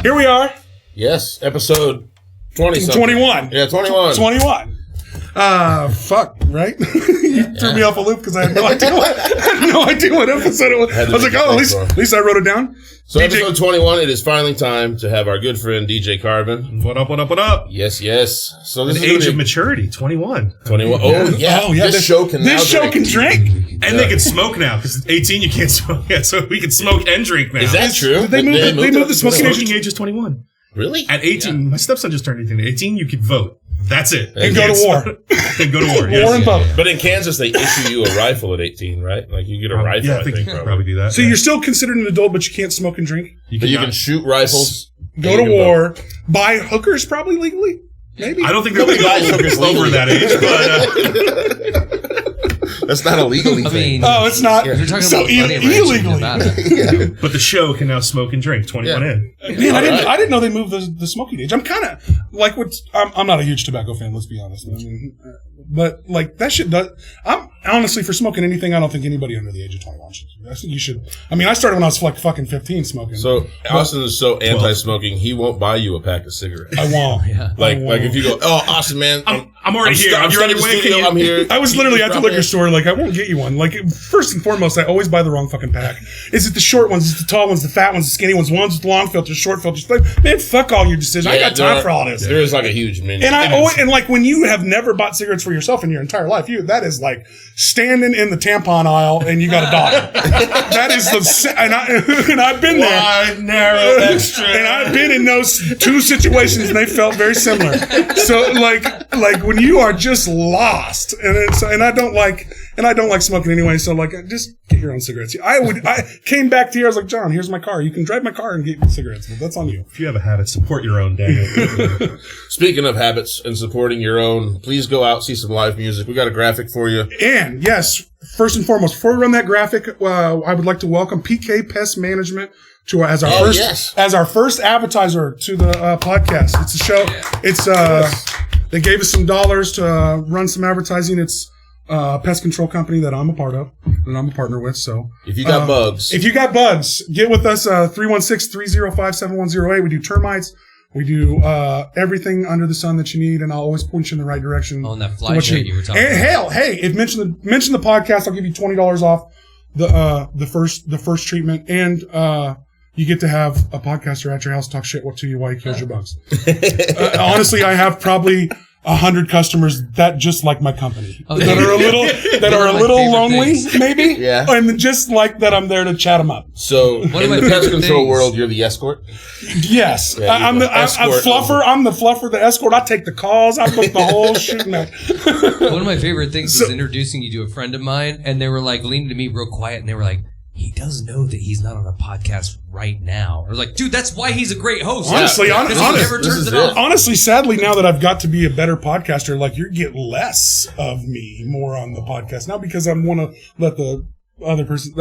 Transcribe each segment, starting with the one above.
Here we are. Yes, episode 20 21. Yeah, 21. 21. Fuck, right? You threw me off a loop because I had no idea what episode it was. I was like, oh, at least I wrote it down. So episode 21, it is finally time to have our good friend DJ Carbon. What up, what up, what up? Yes, yes. So this An is age of maturity, 21. 21. Oh, yeah. This show can drink. And they can smoke now, because 18 you can't smoke yet, so we can smoke and drink now. Is that true? Did they move the smoking age is 21. Really? At 18, my stepson just turned 18. At 18, you could vote. That's it. And go to war. And go to war. War and vote. But in Kansas, they issue you a rifle at 18, right? Like you get a rifle, I think you can probably do that. So you're still considered an adult, but you can't smoke and drink? You can shoot rifles. Go to war. Buy hookers probably legally? Maybe. I don't think nobody buys hookers over that age, but... That's not a legally thing. It's not. You're talking so about illegally. But the show can now smoke and drink 21 in. Man, I didn't know they moved the smoking age. I'm kind of like I'm not a huge tobacco fan. Let's be honest. I mean, but like that shit does. I'm honestly for smoking anything. I don't think anybody under the age of 21 should. I think you should. I mean, I started when I was like fucking 15 smoking. So Austin is so anti-smoking, he won't buy you a pack of cigarettes. I won't. Yeah. Like if you go, oh Austin, man, I'm already here. I'm on your way. I'm here. I was literally at the liquor store. Like, I won't get you one. Like, first and foremost, I always buy the wrong fucking pack. Is it the short ones? Is it the tall ones? The fat ones? The skinny ones? Ones with long filters? Short filters? Like, man, fuck all your decisions. I got time for all this. There is like a huge menu. And like when you have never bought cigarettes for yourself in your entire life, that is like standing in the tampon aisle and you got a daughter. That is and I've been there. Wide, narrow, extra. And I've been in those two situations and they felt very similar. So like when you are just lost and I don't like smoking anyway. So like just get your own cigarettes. I came back to you. I was like, John, here's my car. You can drive my car and get cigarettes. But that's on you. If you have a habit, support your own, Daniel. Speaking of habits and supporting your own, please go out, see some live music. We got a graphic for you. And yes, first and foremost, before we run that graphic, I would like to welcome PK Pest Management to as our first advertiser to the podcast. It's a show. It's they gave us some dollars to run some advertising. It's a pest control company that I'm a part of and I'm a partner with. So if you got bugs, get with us. 316-305-7108. We do termites. We do everything under the sun that you need, and I'll always point you in the right direction. On that fly shade you were talking about. Hell, hey, if mention the podcast, I'll give you $20 off the first treatment, and you get to have a podcaster at your house talk shit to you while he kills your bugs. Honestly, I have probably 100 customers that just like my company that are a little lonely, maybe. Yeah. And just like that, I'm there to chat them up. So in the pest control world, you're the escort. Yes, yeah, I'm the fluffer. I'm the fluffer, the escort. I take the calls. I book the whole shooting match. One of my favorite things was introducing you to a friend of mine, and they were like leaning to me real quiet, and they were like, he does know that he's not on a podcast right now. I was like, dude, that's why he's a great host. Honestly, sadly, now that I've got to be a better podcaster, like you get less of me more on the podcast now because I want to let the other person,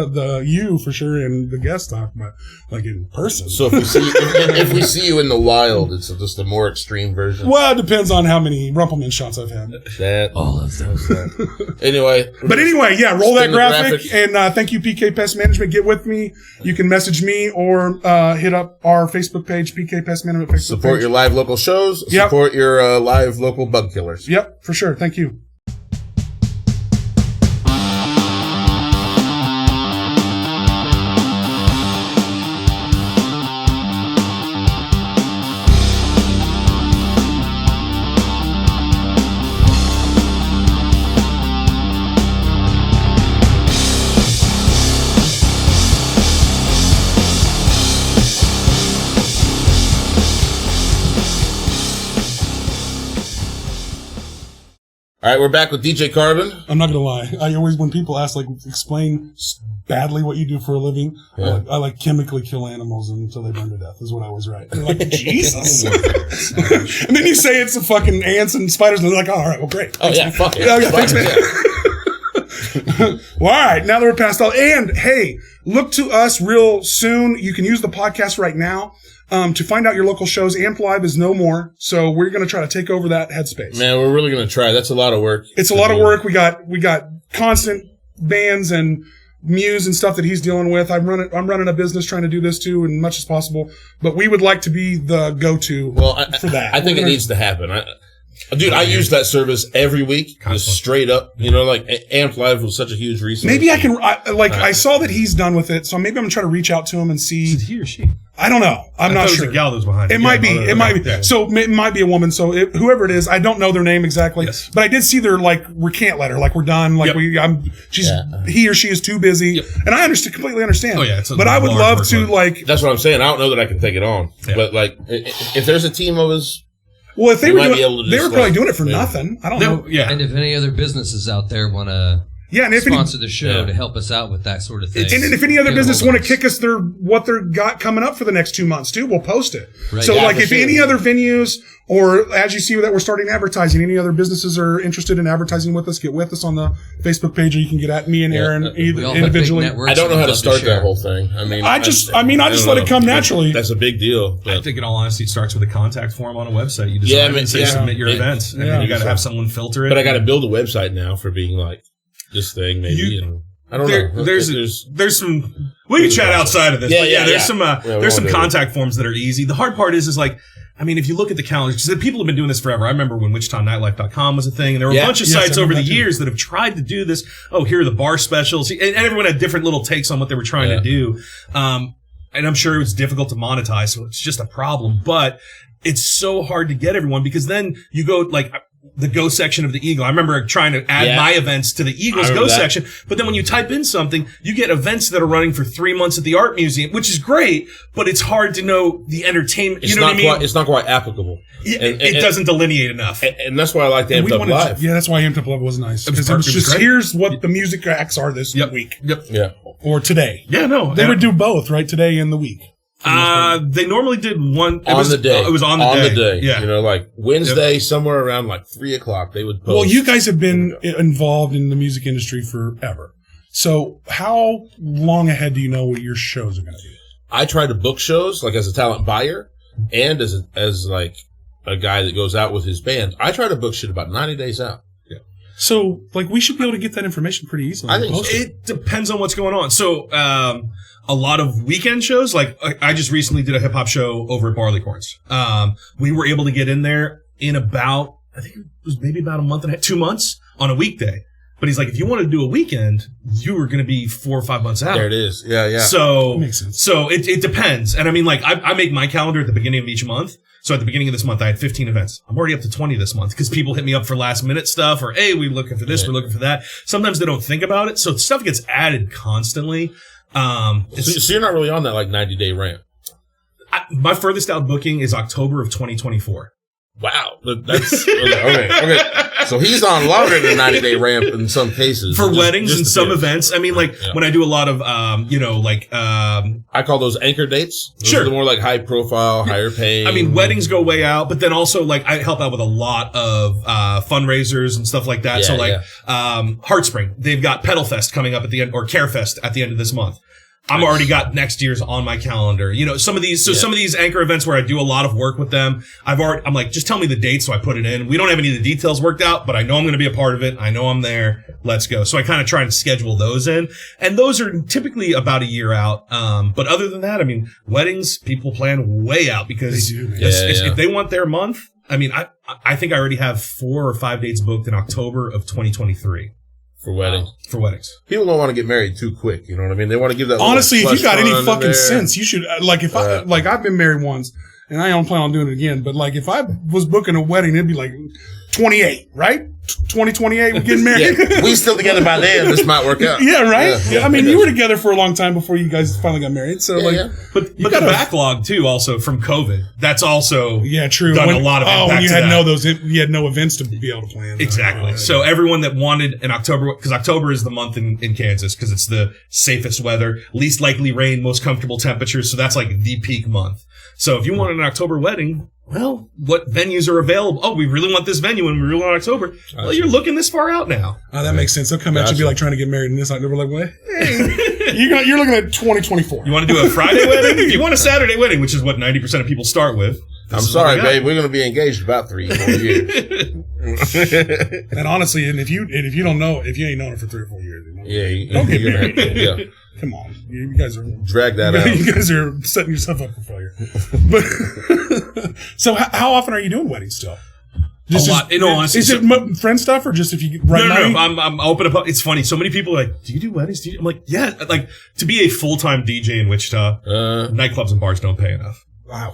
you for sure, and the guest talk, but like in person. So if we see you in the wild, it's just a more extreme version. Well, it depends on how many Rumpelman shots I've had. All of those. Anyway, yeah, roll that graphic and thank you, PK Pest Management. Get with me. You can message me or hit up our Facebook page, PK Pest Management Facebook Support page. Your live local shows. Yep. Support your live local bug killers. Yep, for sure. Thank you. All right, we're back with DJ Carbon. I'm not gonna lie. I always, when people ask, like, explain badly what you do for a living, I like chemically kill animals until they burn to death. Is what I always write. They're like, Jesus. And then you say it's the fucking ants and spiders, and they're like, oh, all right, well, great. Oh yeah, fuck it. Oh yeah, thanks, man. Well, all right, now that we're past all, and hey, look to us real soon. You can use the podcast right now. To find out your local shows. Amp Live is no more, so we're going to try to take over that headspace. Man, we're really going to try. That's a lot of work. It's a lot of work. We got constant bands and Muse and stuff that he's dealing with. I'm running a business trying to do this too, as much as possible. But we would like to be the go-to for that. I think it needs to happen. Dude, I use that service every week, just straight up. You know, like Amp Live was such a huge resource. Maybe I can, I saw that he's done with it, so maybe I'm going to try to reach out to him and see. Is it he or she? I don't know. I'm not sure. It was a gal that was behind it. It might be. It might be. So it might be a woman. So whoever it is, I don't know their name exactly. Yes. But I did see their recant letter. Like we're done. Like he or she is too busy. And I completely understand. Oh yeah. But I would love to That's what I'm saying. I don't know that I can take it on. Yeah. But like, if there's a team of us. Well, if they were probably doing it for nothing. I don't know. Yeah. And if any other businesses out there want to sponsor the show to help us out with that sort of thing. And if any other business want to kick us what they're got coming up for the next 2 months too, we'll post it. Right. So if any other venues or as you see that we're starting advertising, any other businesses are interested in advertising with us, get with us on the Facebook page, or you can get at me and Aaron individually. I don't know how to start that whole thing. I just let it come naturally. That's a big deal. I think in all honesty, it starts with a contact form on a website. You design submit your events, and then you got to have someone filter it. But I got to build a website now for being like this thing, maybe. I don't know. There's some. We can chat outside of this. There's some contact forms that are easy. The hard part is if you look at the calendar, because people have been doing this forever. I remember when WichitaNightlife.com was a thing, and there were a bunch of sites over the years that have tried to do this. Oh, here are the bar specials, and everyone had different little takes on what they were trying to do. And I'm sure it was difficult to monetize, so it's just a problem. But it's so hard to get everyone, because then you go the Go section of the Eagle. I remember trying to add my events to the Eagle's Go section, but then when you type in something, you get events that are running for 3 months at the art museum, which is great, but it's hard to know the entertainment. You know what I mean? It's not quite applicable. It doesn't delineate enough. And that's why I like the Amped Up Live. Yeah, that's why Amped Up Live was nice. Because it was just, here's what the music acts are this week. Yep. Yeah. Or today. Yeah, no. They would do both, right? Today and the week. They normally did one on the day. It was on the day. Yeah. You know, like Wednesday, somewhere around 3:00, they would post. Well, you guys have been involved in the music industry forever. So how long ahead do you know what your shows are going to be? I try to book shows, as a talent buyer and as a guy that goes out with his band. I try to book shit about 90 days out. Yeah. So, we should be able to get that information pretty easily. I think it depends on what's going on. So, a lot of weekend shows, I just recently did a hip hop show over at Barleycorns. We were able to get in there in about, I think it was maybe about a month and a half, 2 months on a weekday. But he's like, if you want to do a weekend, you are going to be 4 or 5 months out. There it is. Yeah, yeah. So, that makes sense. So it depends. And I make my calendar at the beginning of each month. So at the beginning of this month, I had 15 events. I'm already up to 20 this month because people hit me up for last minute stuff or, hey, we're looking for this, we're looking for that. Sometimes they don't think about it. So stuff gets added constantly. So you're not really on that 90-day ramp. My furthest out booking is October of 2024. Wow. That's okay. So he's on longer than 90-day ramp in some cases. For weddings and some events. When I do a lot of, I call those anchor dates. Those sure. are the more high profile, higher paying. Weddings go way out, but then also I help out with a lot of, fundraisers and stuff like that. Heartspring, they've got Pedal Fest coming up at the end, or Care Fest at the end of this month. I'm already got next year's on my calendar. Some of these anchor events where I do a lot of work with them, I'm like, just tell me the date so I put it in. We don't have any of the details worked out, but I know I'm going to be a part of it. I know I'm there. Let's go. So I kind of try and schedule those in. And those are typically about a year out. But other than that, weddings, people plan way out because if they want their month, I think I already have 4 or 5 dates booked in October of 2023. For weddings. For weddings. People don't want to get married too quick. You know what I mean? They want to give that. Honestly, if you got any fucking sense, you should, I've been married once and I don't plan on doing it again, but if I was booking a wedding, it'd be 28, right? 2028, we're getting married. Yeah, we still together by then. This might work out. Yeah, right? Yeah. You were together for a long time before you guys finally got married. So, But the backlog, too, also from COVID, that's also true. Done a lot of impact. When you had no events to be able to plan. Exactly. So everyone that wanted in October, because October is the month in Kansas, because it's the safest weather, least likely rain, most comfortable temperatures. So that's the peak month. So if you want an October wedding, well, what venues are available? Oh, we really want this venue and we really want October. Well, you're looking this far out now. Oh, that makes sense. They'll come at you be trying to get married in this October. What? Hey, you're looking at 2024. You want to do a Friday wedding? If you want a Saturday wedding, which is what 90% of people start with. I'm sorry, babe. We're going to be engaged about 3-4 years. And honestly, and if you don't know, if you ain't known it for 3 or 4 years, don't get married. Yeah. Come on, you guys are drag that out. You guys are setting yourself up for failure. But so, how often are you doing weddings still? Just a lot. In all honesty, is it friend stuff or just if you run money? No. I'm open up. It's funny. So many people are like, "Do you do weddings?" I'm like, "Yeah." Like to be a full-time DJ in Wichita, nightclubs and bars don't pay enough. Wow.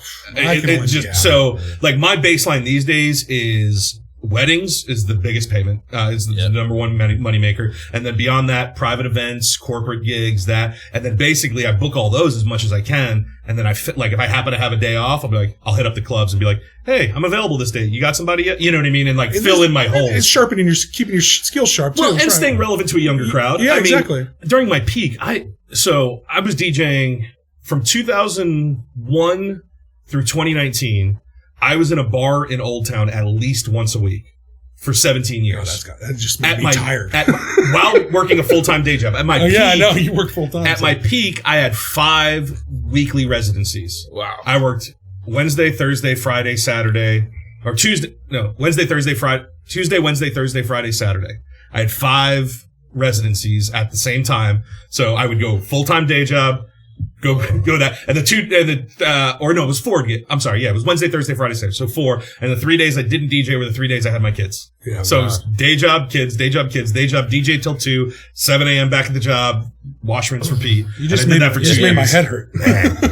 So like my baseline these days is weddings is the biggest payment. Is the number one money maker. And then beyond that, private events, corporate gigs, and then basically I book all those as much as I can. And then if I happen to have a day off, I'll hit up the clubs and be like, "Hey, I'm available this day. You got somebody yet?" You know what I mean? And fill in my holes. It's sharpening keeping your skills sharp too. Well, and staying relevant to a younger crowd. Yeah, exactly. During my peak, I was DJing from 2001 through 2019. I was in a bar in Old Town at least once a week for 17 years. That just made me tired. While working a full-time day job. At my peak, I know. You work full-time. At my peak, I had 5 weekly residencies. Wow. I worked Wednesday, Thursday, Friday, Saturday, or Tuesday, Wednesday, Thursday, Friday, Tuesday, Wednesday, Thursday, Friday, Saturday. I had 5 residencies at the same time. So I would go full-time day job, go that, and it was 4. I'm sorry. Yeah, it was Wednesday, Thursday, Friday, Saturday. So 4. And the 3 days I didn't DJ were the 3 days I had my kids. Yeah, so it was day job, kids, day job, kids, day job, DJ till 2, 7 a.m. back at the job, wash, rinse, repeat. You just made that for 2 years. Made my head hurt.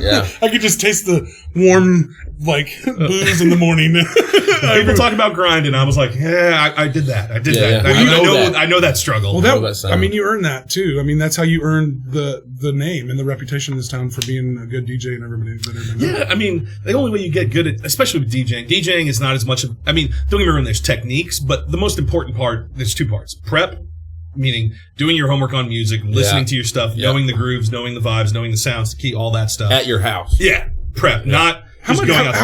Yeah. I could just taste the warm, booze in the morning. People talk about grinding. I was like, yeah, I did that. I did that. Well, I know that struggle. Well, you earned that too. I mean, that's how you earned the name and the reputation in this town for being a good DJ and everybody. Yeah, I mean, the only way you get good at, especially with DJing is not as much of, don't get me wrong, there's techniques, but the most important part, there's 2 parts. Prep, meaning doing your homework on music, listening to your stuff, knowing the grooves, knowing the vibes, knowing the sounds, the key, all that stuff. At your house. Yeah, prep, not just going out.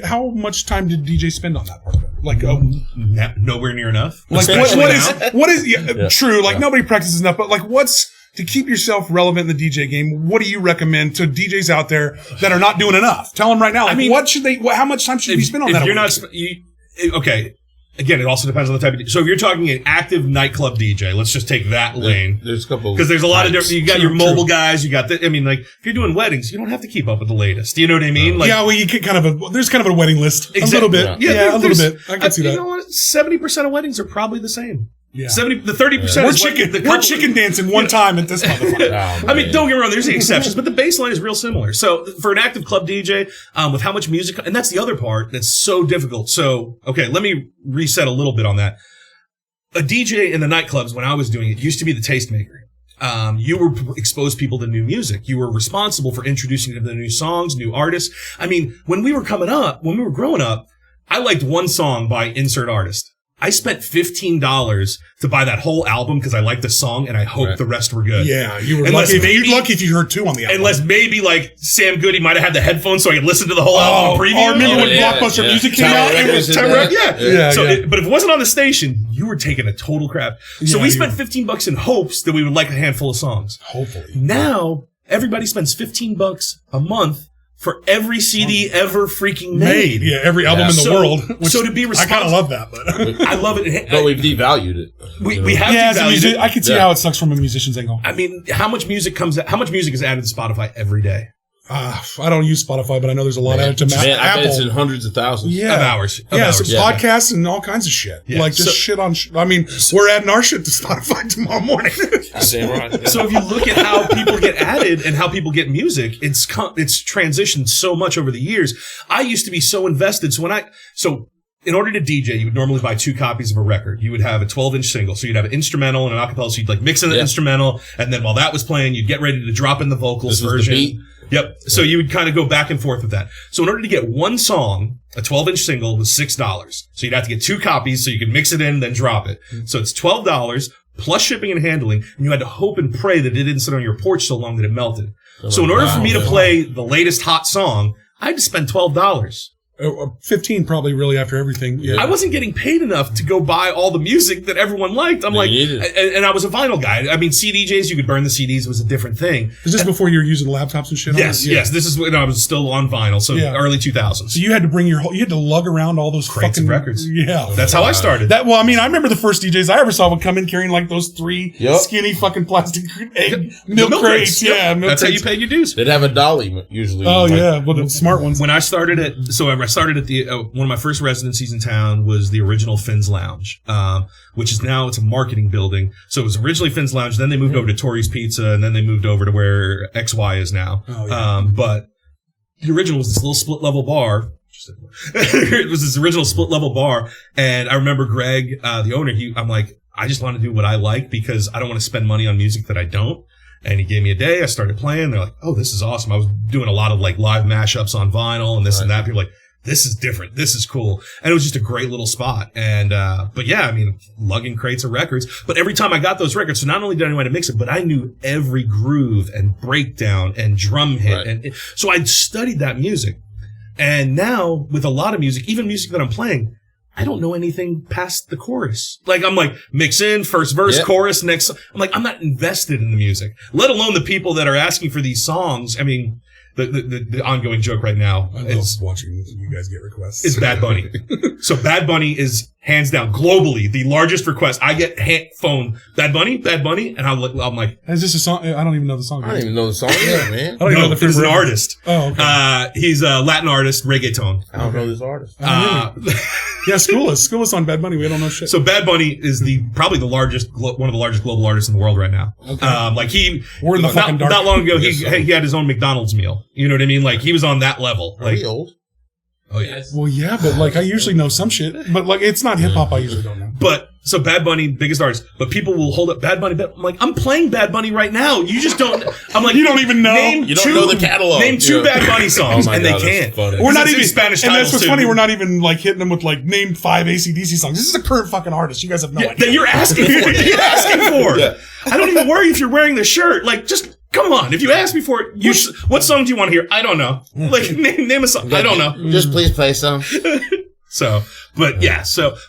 How much time did DJ spend on that part of it? Nowhere near enough. What is true, nobody practices enough, but what's to keep yourself relevant in the DJ game, what do you recommend to DJs out there that are not doing enough? Tell them right now. How much time should you spend on that? If you're not, okay. Again, it also depends on the type of DJ. So if you're talking an active nightclub DJ, let's just take that lane. There's a couple. Because there's a lot of different, you got your mobile guys, you got if you're doing weddings, you don't have to keep up with the latest. Do you know what I mean? You get there's kind of a wedding list. Exactly. A little bit. Yeah, a little bit. I can see that. You know what? 70% of weddings are probably the same. Yeah. 30%. We're chicken dancing one time at this motherfucker. Don't get me wrong. There's the exceptions, but the baseline is real similar. So for an active club DJ, with how much music, and that's the other part that's so difficult. So, okay, let me reset a little bit on that. A DJ in the nightclubs, when I was doing it, used to be the tastemaker. You were exposed people to new music. You were responsible for introducing them to new songs, new artists. When we were growing up, I liked one song by insert artist. I spent $15 to buy that whole album because I liked the song and I hoped the rest were good. Yeah, you were lucky if you heard 2 on the album. Unless maybe Sam Goody might have had the headphones so I could listen to the whole album preview. Or maybe when Blockbuster Music came out, it was but if it wasn't on the station, you were taking a total crap. So we spent $15 in hopes that we would like a handful of songs. Hopefully. Now everybody spends $15 a month for every CD ever freaking made. Yeah, every album in the world. So to be responsible. I kind of love that, but I love it. But we've devalued it. We have devalued it. I can see how it sucks from a musician's angle. How much music is added to Spotify every day? I don't use Spotify, but I know there's a lot added to Apple. I bet it's in hundrds of thousands of hours. Podcasts and all kinds of shit. Yeah. Shit on. We're adding our shit to Spotify tomorrow morning. So if you look at how people get added and how people get music, it's transitioned so much over the years. I used to be so invested. So in order to DJ, you would normally buy 2 copies of a record. You would have a 12-inch single. So you'd have an instrumental and an acapella. So you'd mix in the instrumental. And then while that was playing, you'd get ready to drop in the vocals version. The beat. Yep. So you would kind of go back and forth with that. So in order to get one song, a 12-inch single was $6. So you'd have to get 2 copies so you could mix it in, then drop it. So it's $12 plus shipping and handling. And you had to hope and pray that it didn't sit on your porch so long that it melted. So in order for me to play the latest hot song, I had to spend $12. 15 probably really after everything. Yeah. I wasn't getting paid enough to go buy all the music that everyone liked. I'm like, and I was a vinyl guy. I mean, CDJs, you could burn the CDs. It was a different thing. Is this before you were using laptops and shit? Yes, yes. This is when I was still on vinyl. So early 2000s. So you had to bring you had to lug around all those crates fucking of records. Yeah. That's how I started. Well, I mean, I remember the first DJs I ever saw would come in carrying like those 3 skinny fucking plastic milk crates. Yeah. That's how you paid your dues. They'd have a dolly usually. Oh, yeah. Well, the smart ones. When I started at the, one of my first residencies in town was the original Finn's Lounge, which is now, it's a marketing building. So it was originally Finn's Lounge, then they moved over to Tori's Pizza, and then they moved over to where XY is now. Oh, yeah. But the original was this little split level bar. It was this original split level bar. And I remember Greg, the owner, I'm like, I just want to do what I like because I don't want to spend money on music that I don't. And he gave me a day. I started playing. They're like, oh, this is awesome. I was doing a lot of like live mashups on vinyl and this and that. People were like, this is different. This is cool. And it was just a great little spot. And, but yeah, I mean, lugging crates of records. But every time I got those records, so not only did I know how to mix it, but I knew every groove and breakdown and drum hit. Right. And so I'd studied that music. And now with a lot of music, even music that I'm playing, I don't know anything past the chorus. Like, I'm like, mix in, first verse, chorus, next. I'm like, I'm not invested in the music, let alone the people that are asking for these songs. I mean, the ongoing joke right now is watching you guys get requests. Is Bad Bunny. So Bad Bunny is hands down globally the largest request. I get phone Bad Bunny, and I'm like, is this a song? I don't even know the song. I don't even know the song either, man. I don't even know the he's an artist. Oh, okay. He's a Latin artist, reggaeton. I don't know this artist. Yeah, school us on Bad Bunny. We don't know shit. So Bad Bunny is probably the largest, one of the largest global artists in the world right now. Okay. We're in the fucking dark. Not long ago, he had his own McDonald's meal. You know what I mean? Like, he was on that level. Are you old? Oh, yeah. Well, yeah, but like, I usually know some shit, but like, it's not hip hop. I usually don't know. But, so Bad Bunny, biggest artist, but people will hold up Bad Bunny. I'm like, I'm playing Bad Bunny right now. You just don't, I'm like, you don't even know. You don't know the catalog. Name 2 Bad Bunny songs, and they can't. We're not even, Spanish and that's what's funny, too. we're not even like hitting them with like, name 5 AC/DC songs. This is a current fucking artist. You guys have no idea. That you're asking for. Yeah. I don't even worry if you're wearing the shirt. Like, just, come on. If you ask me for it, what song do you want to hear? I don't know. Like, name a song. I don't know. Just please play some. So, but yeah,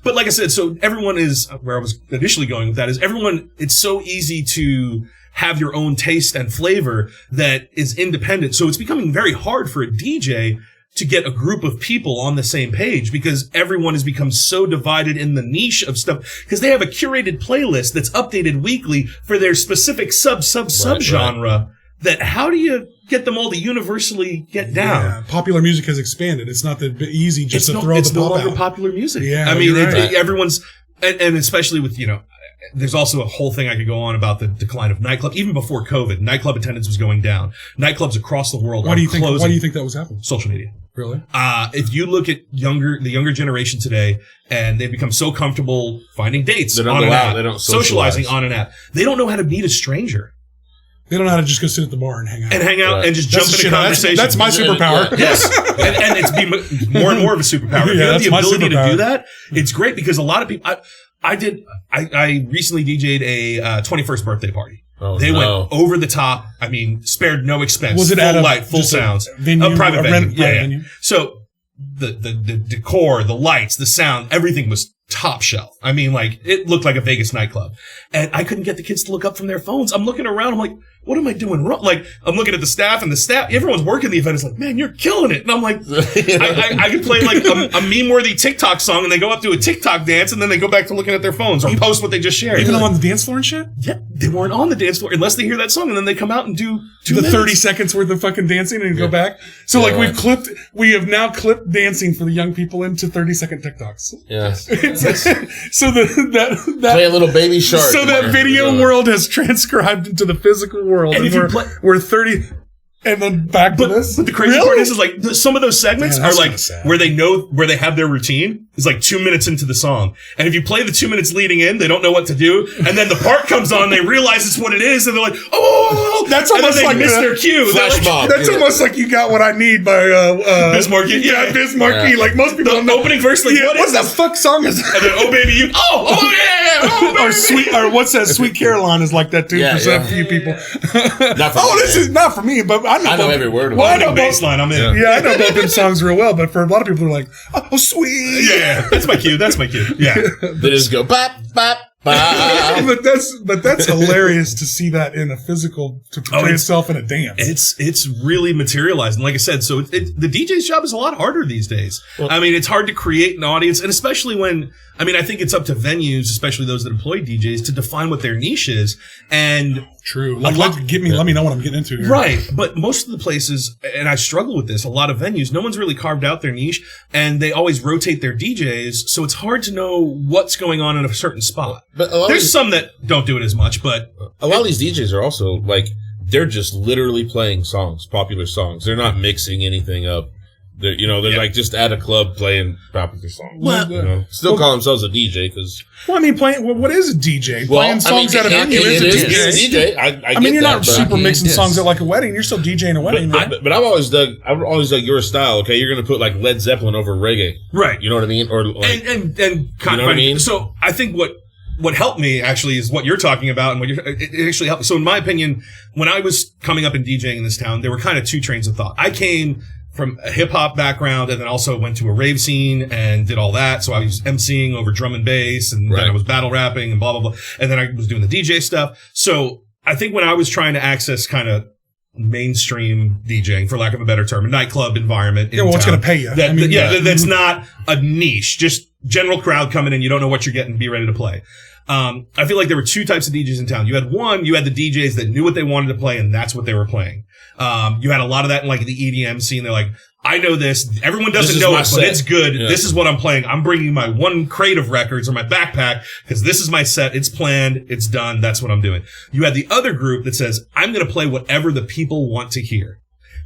but like I said, so everyone is, where I was initially going with that is it's so easy to have your own taste and flavor that is independent. So it's becoming very hard for a DJ to get a group of people on the same page because everyone has become so divided in the niche of stuff because they have a curated playlist that's updated weekly for their specific subgenre. That how do you get them all to universally get down? Yeah, popular music has expanded. It's not that easy just to throw the pop out. It's no longer popular music. Yeah, I mean, everyone's, and especially with, there's also a whole thing I could go on about the decline of nightclub. Even before COVID, nightclub attendance was going down. Nightclubs across the world Why do you think that was happening? Social media. Really? If you look at the younger generation today, and they've become so comfortable finding dates on an app, they don't socializing on an app, they don't know how to meet a stranger. They don't know how to just go sit at the bar and hang out. And just jump into conversation. That's my superpower. Yes. and it's more and more of a superpower. If you have the ability to do that, it's great because a lot of people, I recently DJ'd a 21st birthday party. They went over the top. I mean, spared no expense. Was it full light, full sounds? A private venue. Venue. So the decor, the lights, the sound, everything was top shelf. I mean, like, it looked like a Vegas nightclub. And I couldn't get the kids to look up from their phones. I'm looking around. I'm like, what am I doing wrong? Like, I'm looking at the staff, everyone's working the event. It's like, man, you're killing it. And I'm like, I could play like a meme-worthy TikTok song and they go up to a TikTok dance and then they go back to looking at their phones or post what they just shared. Even on the dance floor and shit? Yeah, they weren't on the dance floor unless they hear that song and then they come out and do 2 minutes. 30 minutes. Seconds worth of fucking dancing and go back. So we have now clipped dancing for the young people into 30-second TikToks. Yes. So that play a little Baby Shark. So that video world has transcribed into the physical world. And if we're 30 and then back to this. But the crazy part is like some of those segments are like where they have their routine is like 2 minutes into the song. And if you play the 2 minutes leading in, they don't know what to do. And then the part comes on, they realize it's what it is, and they're like, oh, that's almost like miss their cue. Flash mob. That's almost like You Got What I Need by Biz Markie. Yeah, Biz Markie. Like most people don't know. Opening verse, like what the fuck song is that? And then Oh Baby You. Oh yeah. Or what's that? Sweet Caroline is like that too for some few people. Not for me, this is not for me, but I know every word of it. Well, I know bass line. I'm in. Yeah, I know both them songs real well, but for a lot of people, they're like, oh, sweet. Yeah, that's my cue. Yeah. They just go, bop, bop. but that's hilarious to see that in a physical to portray itself in a dance. It's really materialized, and like I said, so the DJ's job is a lot harder these days. Well, I mean, it's hard to create an audience, and especially when I think it's up to venues, especially those that employ DJs, to define what their niche is. And true, like let me know what I'm getting into here. Right, but most of the places, and I struggle with this, a lot of venues, no one's really carved out their niche, and they always rotate their DJs, so it's hard to know what's going on in a certain spot. But there's some that don't do it as much, but a lot of these DJs are also like, they're just literally playing songs, popular songs. They're not mixing anything up. They're like just at a club playing popular songs. Well, still call themselves a DJ because. Well, I mean, what is a DJ? Playing songs at a venue is a DJ. I mean, you're not super mixing songs at like a wedding. You're still DJing a wedding, right? But I've always dug your style. Okay, you're going to put like Led Zeppelin over reggae, right? You know what I mean? Or like, and you know what I mean? So I think what helped me actually is what you're talking about, and it actually helped me. So in my opinion, when I was coming up and DJing in this town, there were kind of two trains of thought. I came from a hip hop background and then also went to a rave scene and did all that. So I was emceeing over drum and bass, and then I was battle rapping and blah, blah, blah. And then I was doing the DJ stuff. So I think when I was trying to access kind of mainstream DJing, for lack of a better term, a nightclub environment. Yeah, well, what's going to pay you? That's not a niche, just general crowd coming in. You don't know what you're getting. Be ready to play. I feel like there were two types of DJs in town. You had the DJs that knew what they wanted to play, and that's what they were playing. You had a lot of that in like the EDM scene. They're like, I know this. Everyone doesn't know it, but it's good. Yeah. This is what I'm playing. I'm bringing my one crate of records or my backpack because this is my set. It's planned. It's done. That's what I'm doing. You had the other group that says, I'm going to play whatever the people want to hear.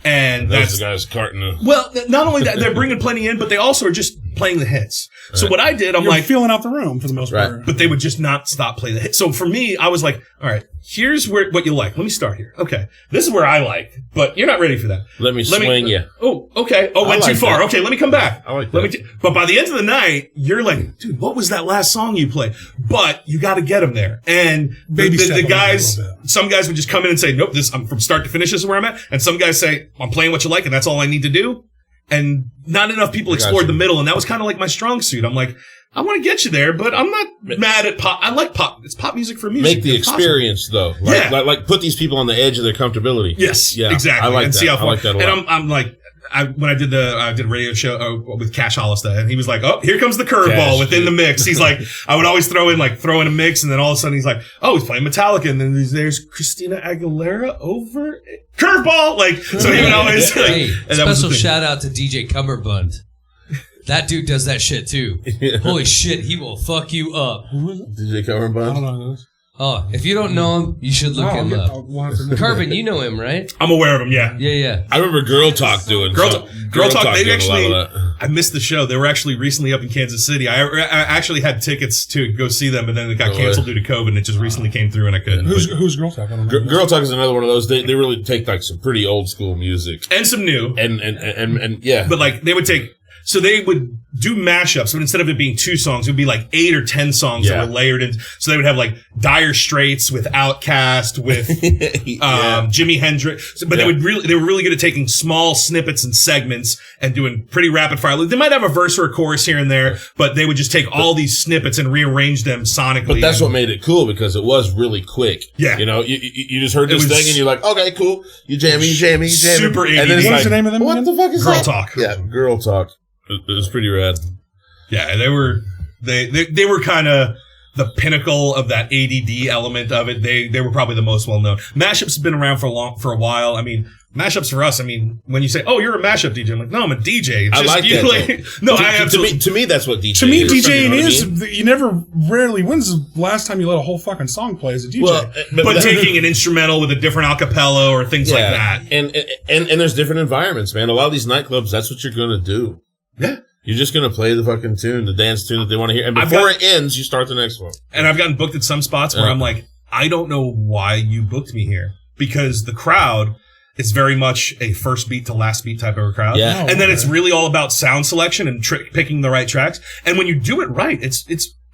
And that's the guys carting. Well, not only that, they're bringing plenty in, but they also are just playing the hits. Right. So what I did, I'm like feeling out the room for the most part. But they would just not stop playing the hits. So for me, I was like, all right, here's what you like. Let me start here. Okay, this is where I like, but you're not ready for that. Let me swing you. Oh, okay. Oh, went too far. Okay, let me come back. I like that. But by the end of the night, you're like, dude, what was that last song you played? But you got to get them there. And the guys, some guys would just come in and say, nope, I'm from start to finish. This is where I'm at. And some guys say, I'm playing what you like, and that's all I need to do. And not enough people explored the middle, and that was kind of like my strong suit. I'm like, I want to get you there, but I'm not mad at pop. I like pop. It's pop music for music. Make the experience, though. Like put these people on the edge of their comfortability. Yes, exactly. I like and that. See how far. I like that a lot. And I'm like, when I did a radio show with Cash Hollister, and he was like, oh, here comes the curveball within the mix. He's like, I would always throw in a mix, and then all of a sudden he's like, oh, he's playing Metallica, and then there's Christina Aguilera over curveball. Like, so he would always like, hey, special shout out to DJ Cumberbund. That dude does that shit too. Yeah. Holy shit, he will fuck you up. DJ Cumberbund? I don't know those. Oh, if you don't know him, you should look him up. Carbon, you know him, right? I'm aware of him, yeah. Yeah. I remember Girl Talk doing Girl Talk. They actually, I missed the show. They were actually recently up in Kansas City. I actually had tickets to go see them, and then it got canceled due to COVID, and it just recently came through, and I couldn't. Who's Girl Talk? I don't know. Girl Talk is another one of those. They really take like some pretty old school music. And some new. And yeah. But like, they would take, so they would do mashups, but instead of it being 2 songs, it would be like 8 or 10 songs that were layered in. So they would have like Dire Straits with Outkast, with Jimi Hendrix. But they were really good at taking small snippets and segments and doing pretty rapid fire. They might have a verse or a chorus here and there, but they would just take all these snippets and rearrange them sonically. But that's what made it cool, because it was really quick. Yeah. You know, you just heard this thing and you're like, okay, cool. You jammy. Super ADD. And then what's the name of them? What the fuck is Girl that? Talk. Yeah, Girl Talk. It was pretty rad. Yeah, and they were kind of the pinnacle of that ADD element of it. They were probably the most well known. Mashups have been around for a while. I mean, mashups for us. I mean, when you say, "Oh, you're a mashup DJ," I'm like, "No, I'm a DJ." It's I like that. Like, no, I absolutely. To me, that's what DJ is. To me, DJing is. You never rarely. When's the last time you let a whole fucking song play as a DJ? Well, but taking an instrumental with a different acapella or things like that. And there's different environments, man. A lot of these nightclubs, that's what you're gonna do. Yeah. You're just going to play the fucking tune, the dance tune that they want to hear. And before it ends, you start the next one. And I've gotten booked at some spots where I'm like, I don't know why you booked me here. Because the crowd is very much a first beat to last beat type of a crowd. Yeah. And then it's really all about sound selection and picking the right tracks. And when you do it right,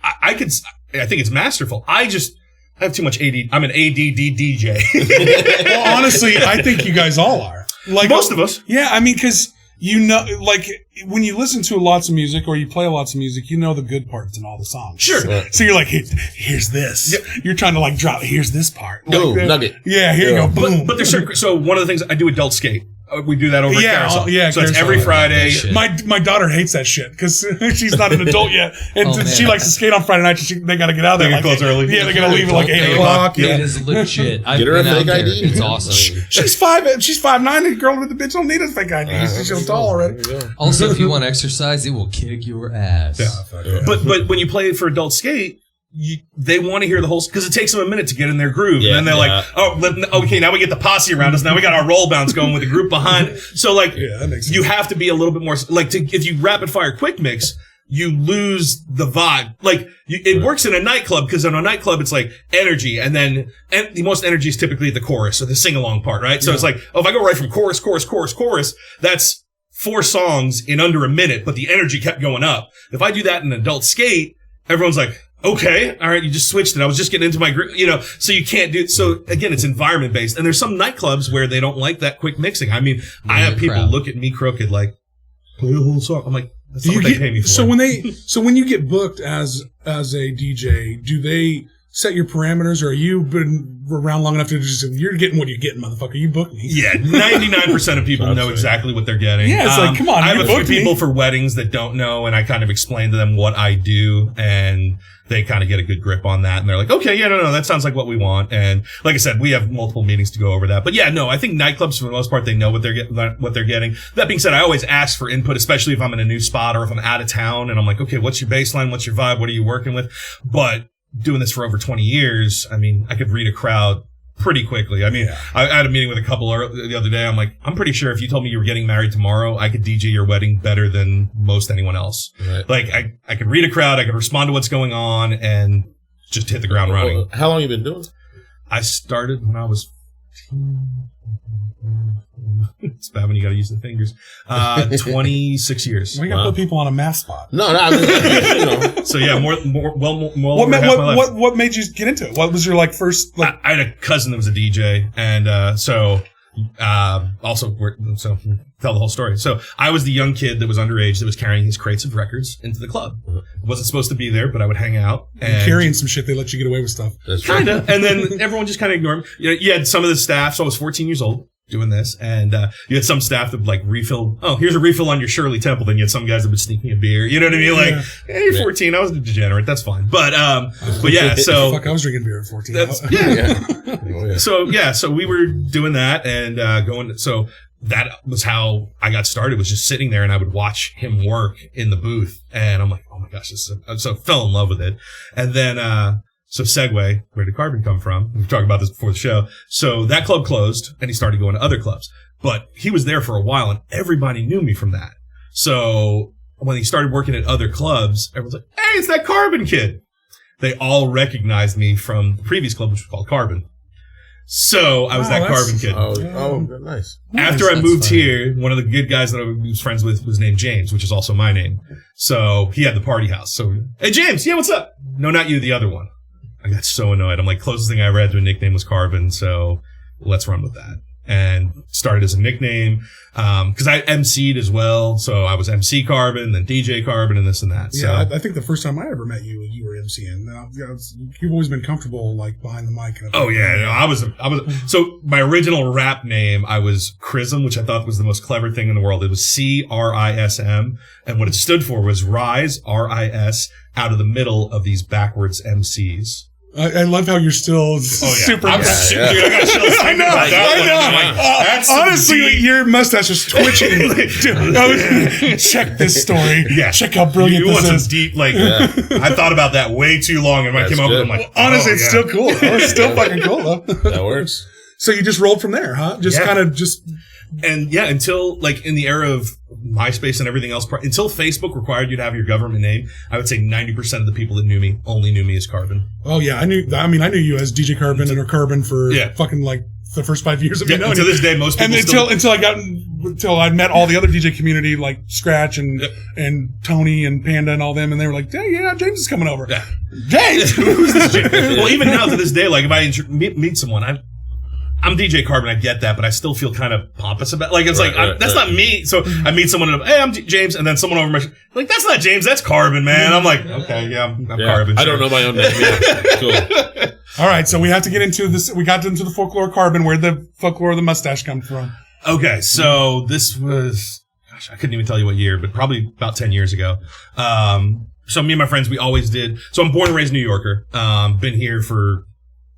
I think it's masterful. I have too much AD. I'm an ADD DJ. Well, honestly, I think you guys all are. Like most of us. Yeah, I mean, because you know, like when you listen to lots of music or you play lots of music, you know the good parts in all the songs. Sure. So you're like, here's this. Yep. You're trying to like drop. Here's this part. Like, nugget. Yeah, here you go. Boom. But there's certain. So one of the things I do adult skate. We do that over at Carousel. Yeah, so it's every Friday. My daughter hates that shit because she's not an adult yet, and she likes to skate on Friday night. They got to get out there. They like, close early. Yeah, they got to leave at like 8 o'clock. It is legit. I've Get her a fake ID. It's awesome. She's 5'9", and the girl with the bitch don't need a fake ID. She's so tall already. Also, if you want to exercise, it will kick your ass. Yeah. But when you play it for adult skate, they want to hear the whole, because it takes them a minute to get in their groove. And then they're like, okay, now we get the posse around us. Now we got our roll bounce going with the group behind. So like, that makes sense. You have to be a little bit more, like if you rapid fire quick mix, you lose the vibe. Like it works in a nightclub because in a nightclub, it's like energy. And then the most energy is typically the chorus or the sing along part, right? So it's like, if I go right from chorus, that's 4 songs in under a minute, but the energy kept going up. If I do that in adult skate, everyone's like, okay, all right, you just switched it. I was just getting into my group, so you can't do it. So again, it's environment based. And there's some nightclubs where they don't like that quick mixing. I mean, I have people look at me crooked like, play the whole song. I'm like, that's not what they pay me for. So when you get booked as a DJ, do they set your parameters, or you been around long enough to just, you're getting what you're getting, motherfucker, you booked me? Yeah, 99% of people know exactly what they're getting. Yeah, it's like, come on, I have a few people for weddings that don't know, and I kind of explain to them what I do, and they kind of get a good grip on that, and they're like, okay, yeah, no, that sounds like what we want. And like I said, we have multiple meetings to go over that. But yeah, no, I think nightclubs for the most part, they know what they're getting. That being said, I always ask for input, especially if I'm in a new spot or if I'm out of town, and I'm like, okay, what's your baseline? What's your vibe? What are you working with? But doing this for over 20 years, I mean, I could read a crowd pretty quickly. I mean, I had a meeting with a couple the other day. I'm like, I'm pretty sure if you told me you were getting married tomorrow, I could DJ your wedding better than most anyone else. Right. Like, I could read a crowd, I could respond to what's going on, and just hit the ground running. How long have you been doing it? I started when I was... It's bad when you got to use the fingers. 26 years. Well, you got to put people on a math spot. No, I mean, So yeah, more what made you get into it? What was your first? I had a cousin that was a DJ, and also tell the whole story. So I was the young kid that was underage that was carrying his crates of records into the club. Wasn't supposed to be there, but I would hang out. And carrying some shit, they let you get away with stuff. Kind of. And then everyone just kind of ignored me. You had some of the staff. So I was 14 years old doing this, and you had some staff that would refill. Oh, here's a refill on your Shirley Temple. Then you had some guys that would sneak me a beer. You know what I mean? Like, hey, you're 14. I was a degenerate. That's fine. But yeah. So fuck, I was drinking beer at 14. So we were doing that and going. So that was how I got started. Was just sitting there and I would watch him work in the booth, and I'm like, oh my gosh, so fell in love with it. And then so segue, where did Carbon come from? We've talked about this before the show. So that club closed and he started going to other clubs, but he was there for a while and everybody knew me from that. So when he started working at other clubs, everyone's like, hey, it's that Carbon kid. They all recognized me from the previous club, which was called Carbon. So I was that Carbon kid. Oh, nice. After I moved here, one of the good guys that I was friends with was named James, which is also my name. So he had the party house. So, hey, James, yeah, what's up? No, not you, the other one. I got so annoyed. I'm like, closest thing I ever had to a nickname was Carbon, so let's run with that. And started as a nickname, because I MC'd as well. So I was MC Carbon, then DJ Carbon, and this and that. Yeah, so, I think the first time I ever met you, you were MCing. You've always been comfortable, behind the mic. Oh, yeah. No, I was. So my original rap name, I was Chrism, which I thought was the most clever thing in the world. It was CRISM. And what it stood for was Rise, RIS, out of the middle of these backwards MCs. I love how you're still super. Dude, I got chills. I know. Honestly, your mustache is twitching. Check this story. Yeah. Check how brilliant this is. You want some deep, I thought about that way too long, and when I came up with it, I'm like, honestly, it's still cool. It's still fucking cool, though. That works. So you just rolled from there, huh? And yeah, until in the era of MySpace and everything else, until Facebook required you to have your government name, I would say 90% of the people that knew me only knew me as Carbon. Oh yeah, I knew you as DJ Carbon or Carbon for fucking the first 5 years of me knowing to this day, most people until I met all the other DJ community like Scratch and Tony and Panda and all them, and they were like, yeah, James is coming over. Yeah. James, who's this James? Well, even now to this day, like if I meet someone, I'm DJ Carbon, I get that, but I still feel kind of pompous about like it's that's not me. So I meet someone and hey, I'm James, and then someone over my like that's not James, that's Carbon, man. I'm like, okay, yeah, I'm Carbon. Sure. I don't know my own name. Cool. All right, so we have to get into this. We got into the folklore Carbon, where the folklore of the mustache comes from. Okay, so this was, gosh, I couldn't even tell you what year, but probably about 10 years ago. So me and my friends, we always did. So I'm born and raised New Yorker. Been here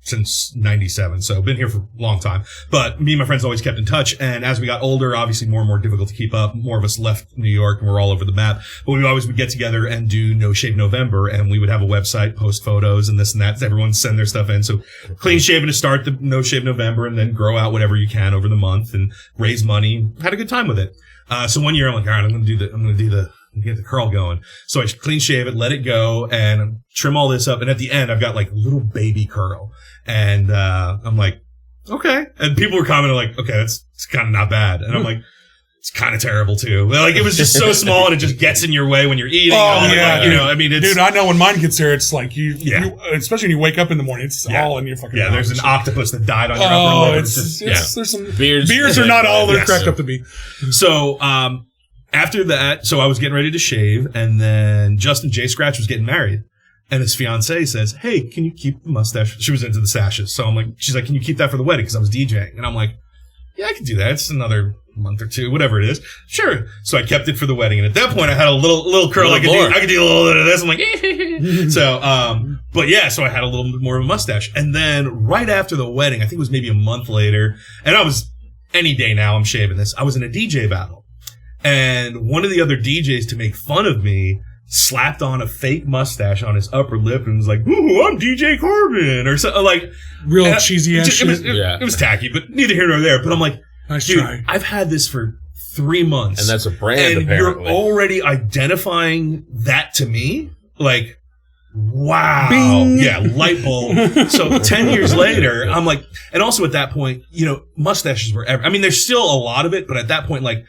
since 97. So been here for a long time, but me and my friends always kept in touch. And as we got older, obviously more and more difficult to keep up. More of us left New York and we're all over the map, but we always would get together and do No Shave November. And we would have a website, post photos and this and that. Everyone send their stuff in. So clean shaven to start the No Shave November and then grow out whatever you can over the month and raise money. Had a good time with it. So one year I'm like, all right, I'm going to get the curl going. So I clean shave it, let it go and trim all this up. And at the end, I've got like a little baby curl. And, I'm like, okay. And people were commenting like, okay, it's kind of not bad. And I'm like, it's kind of terrible too. Like it was just so small and it just gets in your way when you're eating. Oh, yeah. Like, you know, I mean, dude, I know when mine gets there, it's like you especially when you wake up in the morning, it's all in your fucking mouth. There's an octopus that died on your upper lip. There's some beards are not all they're cracked up to be. So, after that, so I was getting ready to shave and then Justin J. Scratch was getting married. And his fiance says, hey, can you keep the mustache? She was into the sashes. So she's like, can you keep that for the wedding? Cause I was DJing. And I'm like, yeah, I can do that. It's another month or two, whatever it is. Sure. So I kept it for the wedding. And at that point I had a little curl. I could do a little bit of this. I'm like, so, but yeah, so I had a little bit more of a mustache. And then right after the wedding, I think it was maybe a month later, and I was any day now I'm shaving this. I was in a DJ battle and one of the other DJs to make fun of me slapped on a fake mustache on his upper lip and was like, ooh, I'm DJ Carbon or something like real cheesy ass shit. It was tacky, but neither here nor there. But I'm like, nice dude, try. I've had this for 3 months. And that's a brand, and apparently. You're already identifying that to me? Like, wow. Bing. Yeah, light bulb. So 10 years later, I'm like, and also at that point, you know, mustaches were I mean, there's still a lot of it, but at that point, like,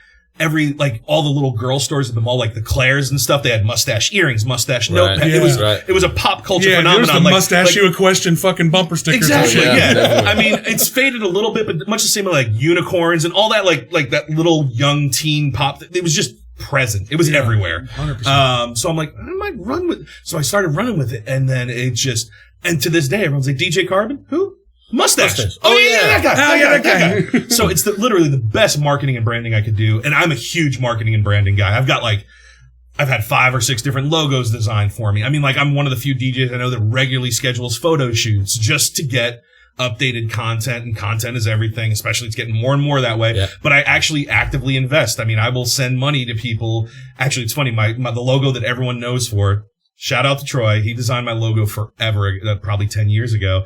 all the little girl stores at the mall, like the Claire's and stuff, they had mustache earrings, mustache notepad. Yeah. It was a pop culture phenomenon. There's the mustache you a question fucking bumper stickers. Exactly. And shit. Yeah. I mean, it's faded a little bit, but much the same with like unicorns and all that, like that little young teen pop. It was just present. It was everywhere. 100%. So I'm like, I might run with. So I started running with it, and then it just. And to this day, everyone's like, DJ Carbon, who? Mustache. Oh yeah, that guy. So it's literally the best marketing and branding I could do. And I'm a huge marketing and branding guy. I've had 5 or 6 different logos designed for me. I mean, like I'm one of the few DJs I know that regularly schedules photo shoots just to get updated content, and content is everything, especially it's getting more and more that way. Yeah. But I actually actively invest. I mean, I will send money to people. Actually, it's funny. The logo that everyone knows for, shout out to Troy. He designed my logo forever, probably 10 years ago.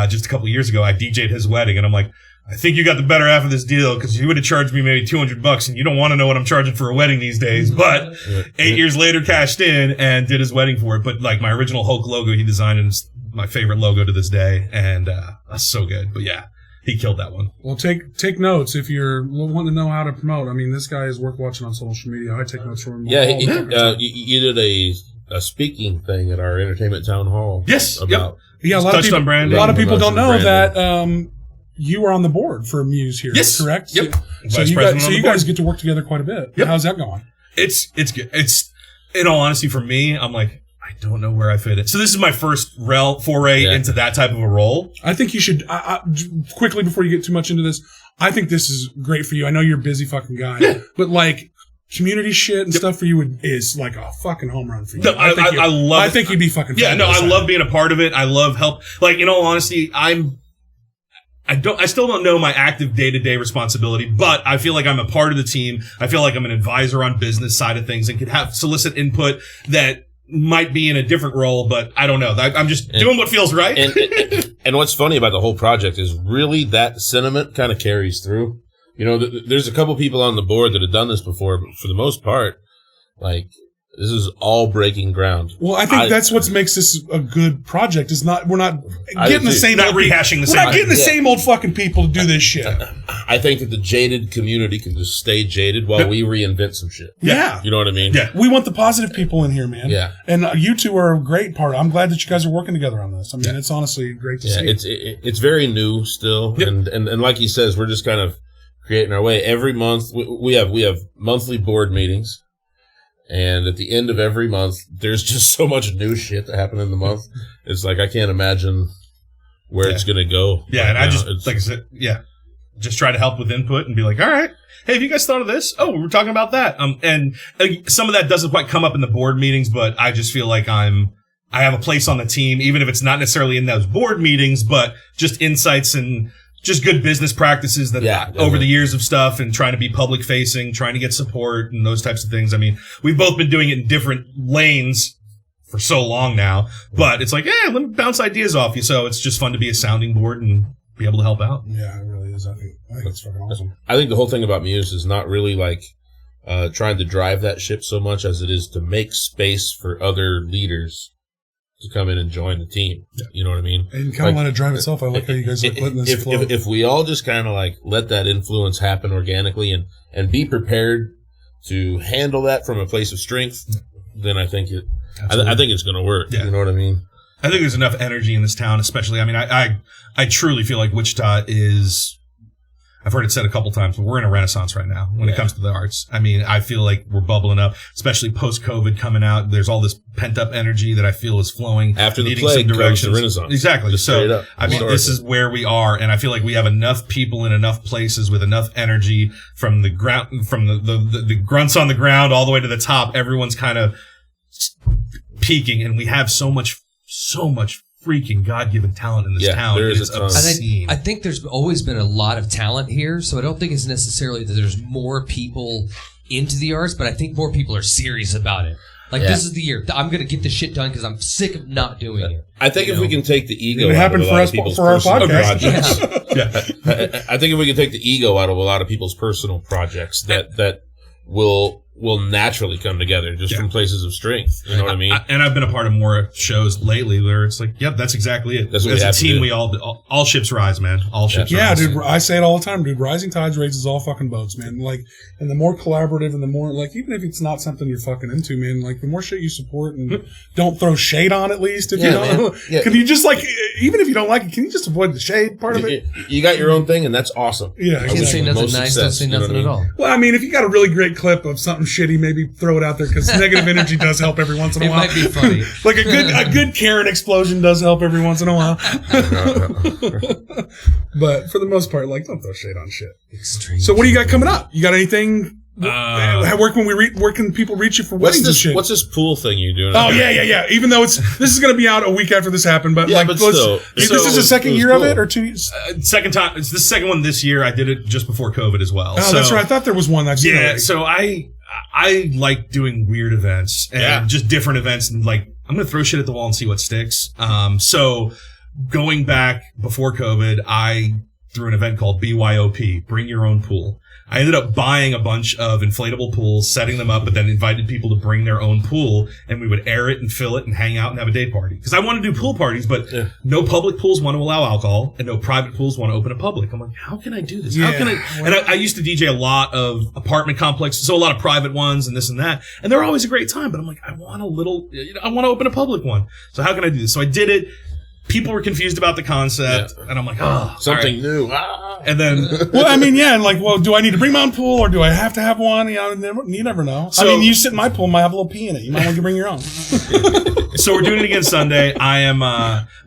Just a couple of years ago, I DJ'd his wedding and I'm like, I think you got the better half of this deal because you would have charged me maybe $200 and you don't want to know what I'm charging for a wedding these days. But 8 years later, cashed in and did his wedding for it. But like my original Hulk logo he designed, and it's my favorite logo to this day. And, that's so good. But yeah, he killed that one. Well, take notes if you're wanting to know how to promote. I mean, this guy is worth watching on social media. I take notes from him. Yeah, you did a speaking thing at our entertainment town hall. Yes. About a lot of people don't know that you are on the board for Muse here. Yes. Correct? Yep. So you guys get to work together quite a bit. Yep. How's that going? It's good. It's, in all honesty, for me, I'm like, I don't know where I fit it. So this is my first foray into that type of a role. I think you should, quickly before you get too much into this, I think this is great for you. I know you're a busy fucking guy, but like, community shit and stuff for you is like a fucking home run for you. No, I think you'd be fucking I love being a part of it. I love help. Like, in all honesty, I still don't know my active day-to-day responsibility, but I feel like I'm a part of the team. I feel like I'm an advisor on business side of things and could solicit input that might be in a different role, but I don't know. I'm just doing what feels right. And what's funny about the whole project is really that sentiment kind of carries through. You know, there's a couple people on the board that have done this before, but for the most part, like, This is all breaking ground. Well, I think that's what makes this a good project. We're not getting the same, not rehashing the same. We're not getting the same old fucking people to do this shit. I think that the jaded community can just stay jaded while we reinvent some shit. Yeah. You know what I mean? Yeah. We want the positive people in here, man. Yeah. And you two are a great part. I'm glad that you guys are working together on this. I mean, it's honestly great to see. It's very new still. Yep. And like he says, we're just kind of creating our way. Every month, we have monthly board meetings. And at the end of every month, there's just so much new shit that happened in the month. It's like, I can't imagine where it's going to go. Yeah, and I just, like I said, just try to help with input and be like, all right, hey, have you guys thought of this? Oh, we were talking about that. And some of that doesn't quite come up in the board meetings, but I just feel like I have a place on the team, even if it's not necessarily in those board meetings, but just insights and just good business practices that over the years of stuff and trying to be public facing, trying to get support and those types of things. I mean, we've both been doing it in different lanes for so long now, but it's like, let me bounce ideas off you. So it's just fun to be a sounding board and be able to help out. Yeah, it really is. I think it's fucking awesome. I think the whole thing about Muse is not really like trying to drive that ship so much as it is to make space for other leaders to come in and join the team. Yeah. You know what I mean? And kind of let it drive itself. I like how you guys are letting this flow. If we all just kind of like let that influence happen organically and be prepared to handle that from a place of strength, then I think I think it's going to work. Yeah. You know what I mean? I think there's enough energy in this town, especially. I mean, I truly feel like Wichita is, I've heard it said a couple times, but we're in a renaissance right now when it comes to the arts. I mean, I feel like we're bubbling up, especially post-COVID coming out. There's all this pent-up energy that I feel is flowing. After the plague comes the renaissance. Exactly. So, I mean, this is where we are, and I feel like we have enough people in enough places with enough energy from the ground, from the grunts on the ground all the way to the top. Everyone's kind of peaking, and we have so much freaking God-given talent in this town. It is obscene. I think there's always been a lot of talent here, so I don't think it's necessarily that there's more people into the arts, but I think more people are serious about it. Like, this is the year. I'm going to get this shit done because I'm sick of not doing it. I think if we can take the ego out of a lot of people's personal projects. I think if we can take the ego out of a lot of people's personal projects, that will naturally come together just from places of strength. You know what I mean? And I've been a part of more shows lately where it's like, that's exactly it. That's what we have a team, to do. we all ships rise, man. All ships rise. Yeah, dude, I say it all the time, dude. Rising tides raises all fucking boats, man. Like, and the more collaborative and the more, like, even if it's not something you're fucking into, man, like, the more shit you support and don't throw shade on, at least, if you don't. Can you just, like, even if you don't like it, can you just avoid the shade part of it? You got your own thing, and that's awesome. Yeah, exactly. You can say nothing nice, don't say nothing at all. Well, I mean, if you got a really great clip of something shitty, maybe throw it out there, because negative energy does help every once in a while. It might be funny. Like a good Karen explosion does help every once in a while. But for the most part, like, don't throw shade on shit. Extreme. So what do you got coming up? You got anything? Where can people reach you for weddings and shit? What's this pool thing you're doing? Oh, yeah. Even though this is going to be out a week after this happened, but still. This is the second year of it, or 2 years? Second time. It's the second one this year. I did it just before COVID as well. Oh, that's right. I thought there was one. So I like doing weird events and just different events, and like, I'm going to throw shit at the wall and see what sticks. So going back before COVID, I threw an event called BYOP, Bring Your Own Pool. I ended up buying a bunch of inflatable pools, setting them up, but then invited people to bring their own pool, and we would air it and fill it and hang out and have a day party. Because I want to do pool parties, but no public pools want to allow alcohol, and no private pools want to open to public. I'm like, how can I do this? How can I? And I used to DJ a lot of apartment complexes, so a lot of private ones and this and that, and they're always a great time. But I'm like, I want to open a public one. So how can I do this? So I did it. People were confused about the concept, and I'm like, something new. And then, well, I mean, do I need to bring my own pool, or do I have to have one? You never know. So, I mean, you sit in my pool, might have a little pee in it. You might want to bring your own. So we're doing it again Sunday. I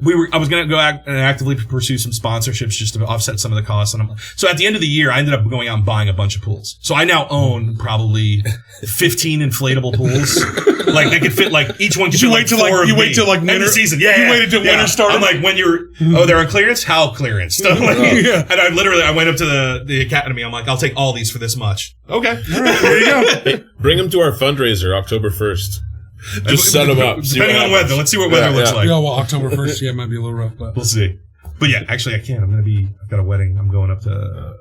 was going to go and actively pursue some sponsorships just to offset some of the costs. And so at the end of the year, I ended up going out and buying a bunch of pools. So I now own probably 15 inflatable pools. Like, they could fit, like, each one could fit like 4 of me. You wait till like winter season. You waited till winter started. I'm like, when they're on clearance? How clearance? And I went up to the academy. I'm like, I'll take all these for this much. Okay. All right, there you go. Hey, bring them to our fundraiser October 1st. Just set them up. Depending on weather. Let's see what weather looks like. Yeah, well, October 1st, it might be a little rough, but we'll see. But yeah, actually, I can't. I've got a wedding I'm going up to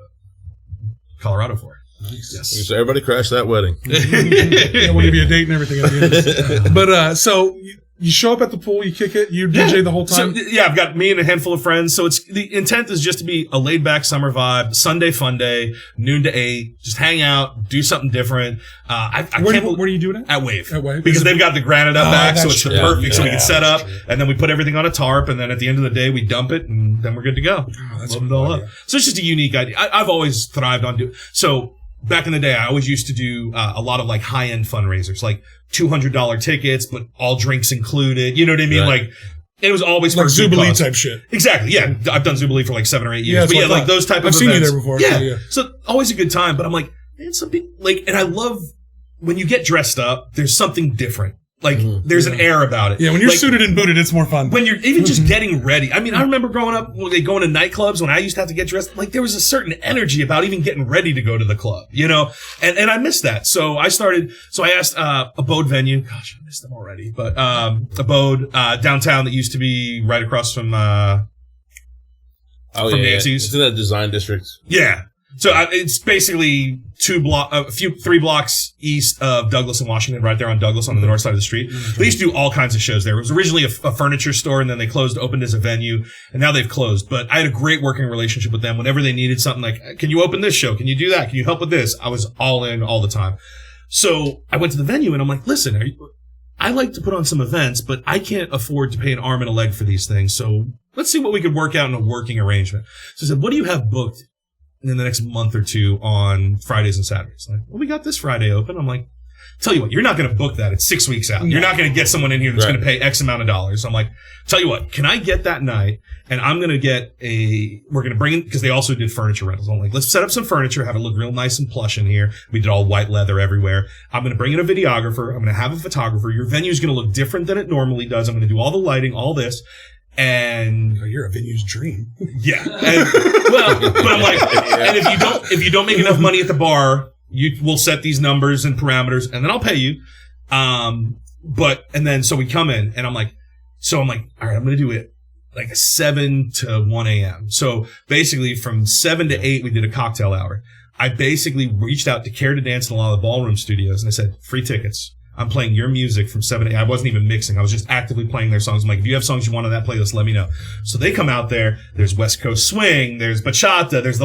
Colorado for. Nice. Yes. So everybody crashed that wedding. Yeah, we'll give you a date and everything at the end. But so you show up at the pool, you kick it, you DJ the whole time. So, yeah, I've got me and a handful of friends. So the intent is just to be a laid back summer vibe, Sunday fun day, noon to 8, just hang out, do something different. Where are you doing it? At Wave. At Wave. Because they've got the granite up back, so it's perfect. So we can set up, true. and then we put everything on a tarp, and then at the end of the day, we dump it, and then we're good to go. Oh, that's Load it all up. So it's just a unique idea. I've always thrived on so back in the day, I always used to do a lot of like high-end fundraisers, like $200 tickets, but all drinks included. You know what I mean? Right. Like, it was always like Zubilee type shit. Exactly. Yeah. I've done Zubilee for like 7 or 8 years. But yeah, like those type of events. I've seen you there before. Yeah. So always a good time. But I'm like, man, some people, like, and I love when you get dressed up, there's something different. Like, there's an air about it. Yeah, when you're like, suited and booted, it's more fun. When you're even just getting ready. I mean, I remember growing up, when they go into nightclubs, when I used to have to get dressed, like, there was a certain energy about even getting ready to go to the club, you know? And I missed that. So I asked, Abode venue. Gosh, I missed them already. But, Abode, downtown that used to be right across from Nancy's. It's in that design district. Yeah. So it's basically 3 blocks east of Douglas and Washington, right there on Douglas on the north side of the street. They used to do all kinds of shows there. It was originally a furniture store, and then they opened as a venue, and now they've closed. But I had a great working relationship with them. Whenever they needed something like, can you open this show? Can you do that? Can you help with this? I was all in all the time. So I went to the venue, and I'm like, listen, I like to put on some events, but I can't afford to pay an arm and a leg for these things. So let's see what we could work out in a working arrangement. So I said, what do you have booked in the next month or two on Fridays and Saturdays? Like, well, we got this Friday open. I'm like, tell you what, you're not going to book that. It's 6 weeks out. You're not going to get someone in here that's going to pay X amount of dollars. I'm like, tell you what, can I get that night? And I'm going to get we're going to bring in, because they also did furniture rentals. I'm like, let's set up some furniture, have it look real nice and plush in here. We did all white leather everywhere. I'm going to bring in a videographer. I'm going to have a photographer. Your venue is going to look different than it normally does. I'm going to do all the lighting, all this. And you're a venue's dream. Yeah. And, well, but I'm like, and if you don't make enough money at the bar, we'll set these numbers and parameters, and then I'll pay you. And then so we come in, and I'm like, all right, I'm going to do it like a 7 to 1 a.m. So basically from 7 to 8, we did a cocktail hour. I basically reached out to Care to Dance in a lot of the ballroom studios, and I said, free tickets. I'm playing your music from 7 to 8. I wasn't even mixing. I was just actively playing their songs. I'm like, if you have songs you want on that playlist, let me know. So they come out there. There's West Coast Swing. There's Bachata. There's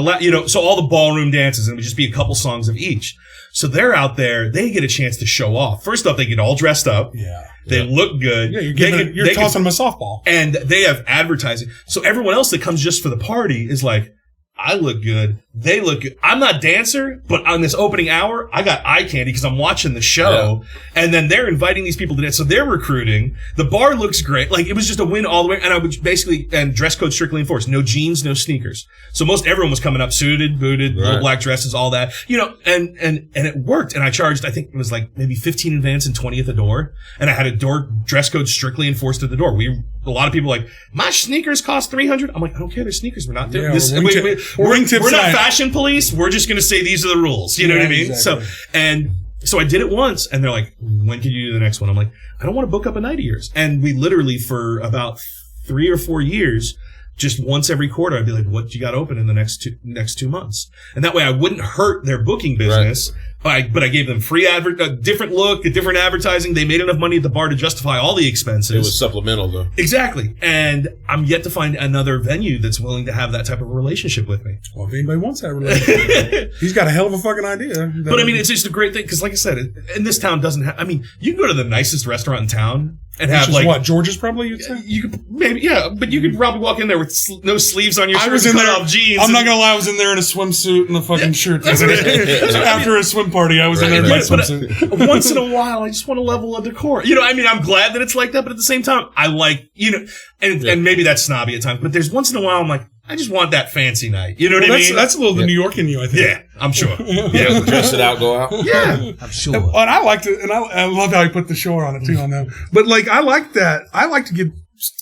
so all the ballroom dances, and it would just be a couple songs of each. So they're out there. They get a chance to show off. First off, they get all dressed up. Yeah. They look good. Yeah, you're tossing them a softball. And they have advertising. So everyone else that comes just for the party is like, I look good. They look good. I'm not a dancer, but on this opening hour, I got eye candy because I'm watching the show. Yeah. And then they're inviting these people to dance. So they're recruiting. The bar looks great. Like, it was just a win all the way. And I would and dress code strictly enforced. No jeans, no sneakers. So most everyone was coming up suited, booted, little black dresses, all that. And it worked. And I charged, I think it was like maybe 15 in advance and 20 at the door. And I had a dress code strictly enforced at the door. A lot of people are like, my sneakers cost $300. I'm like, I don't care. They're sneakers. We're not doing this. We're not fashion police. We're just going to say these are the rules. You know what I mean? Exactly. So I did it once, and they're like, when can you do the next one? I'm like, I don't want to book up a night of yours. And we literally, for about 3 or 4 years, just once every quarter, I'd be like, what do you got open in the next 2 months? And that way I wouldn't hurt their booking business. Right. But I gave them free a different look, a different advertising. They made enough money at the bar to justify all the expenses. It was supplemental, though. Exactly. And I'm yet to find another venue that's willing to have that type of a relationship with me. Well, if anybody wants that relationship, he's got a hell of a fucking idea. But I mean, it's just a great thing because, like I said, and this town doesn't have. I mean, you can go to the nicest restaurant in town and have like what, George's probably. You'd say you could maybe but you could probably walk in there with no sleeves on your shirt. I was in there. Off jeans. I'm not gonna lie. I was in there in a swimsuit and a fucking shirt. After a swim party, I was in there in my swimsuit. Once in a while, I just want a level of decor. I mean, I'm glad that it's like that, but at the same time, I like and maybe that's snobby at times. But there's once in a while, I'm like, I just want that fancy night. You know what I mean? That's a little the New York in you, I think. Yeah, I'm sure. Yeah, dress it out, go out. Yeah, I'm sure. And I liked it, and I love how he put the shore on it too on them. But like, I like that. I like to get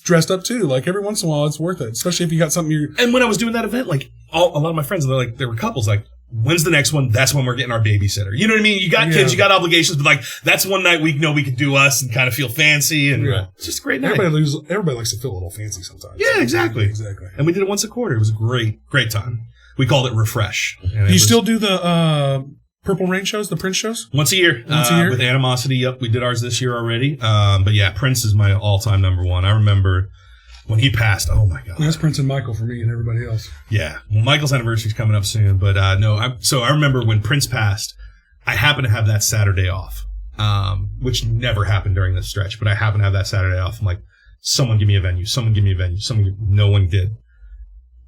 dressed up too. Like every once in a while, it's worth it, especially if you got something. And when I was doing that event, like a lot of my friends, there were couples like, when's the next one? That's when we're getting our babysitter. You know what I mean? You got kids, you got obligations, but like, that's one night we know we can do us and kind of feel fancy, and it's just a great night. Everybody likes to feel a little fancy sometimes. Yeah, exactly. And we did it once a quarter. It was a great time. We called it Refresh. Do you still do the Purple Rain shows, the Prince shows? Once a year. With Animosity. Yep, we did ours this year already. But yeah, Prince is my all-time number one. I remember when he passed. Oh my God. That's Prince and Michael for me and everybody else. Yeah. Well, Michael's anniversary is coming up soon, but so I remember when Prince passed, I happened to have that Saturday off, which never happened during this stretch, but I happened to have that Saturday off. I'm like, someone give me a venue. No one did.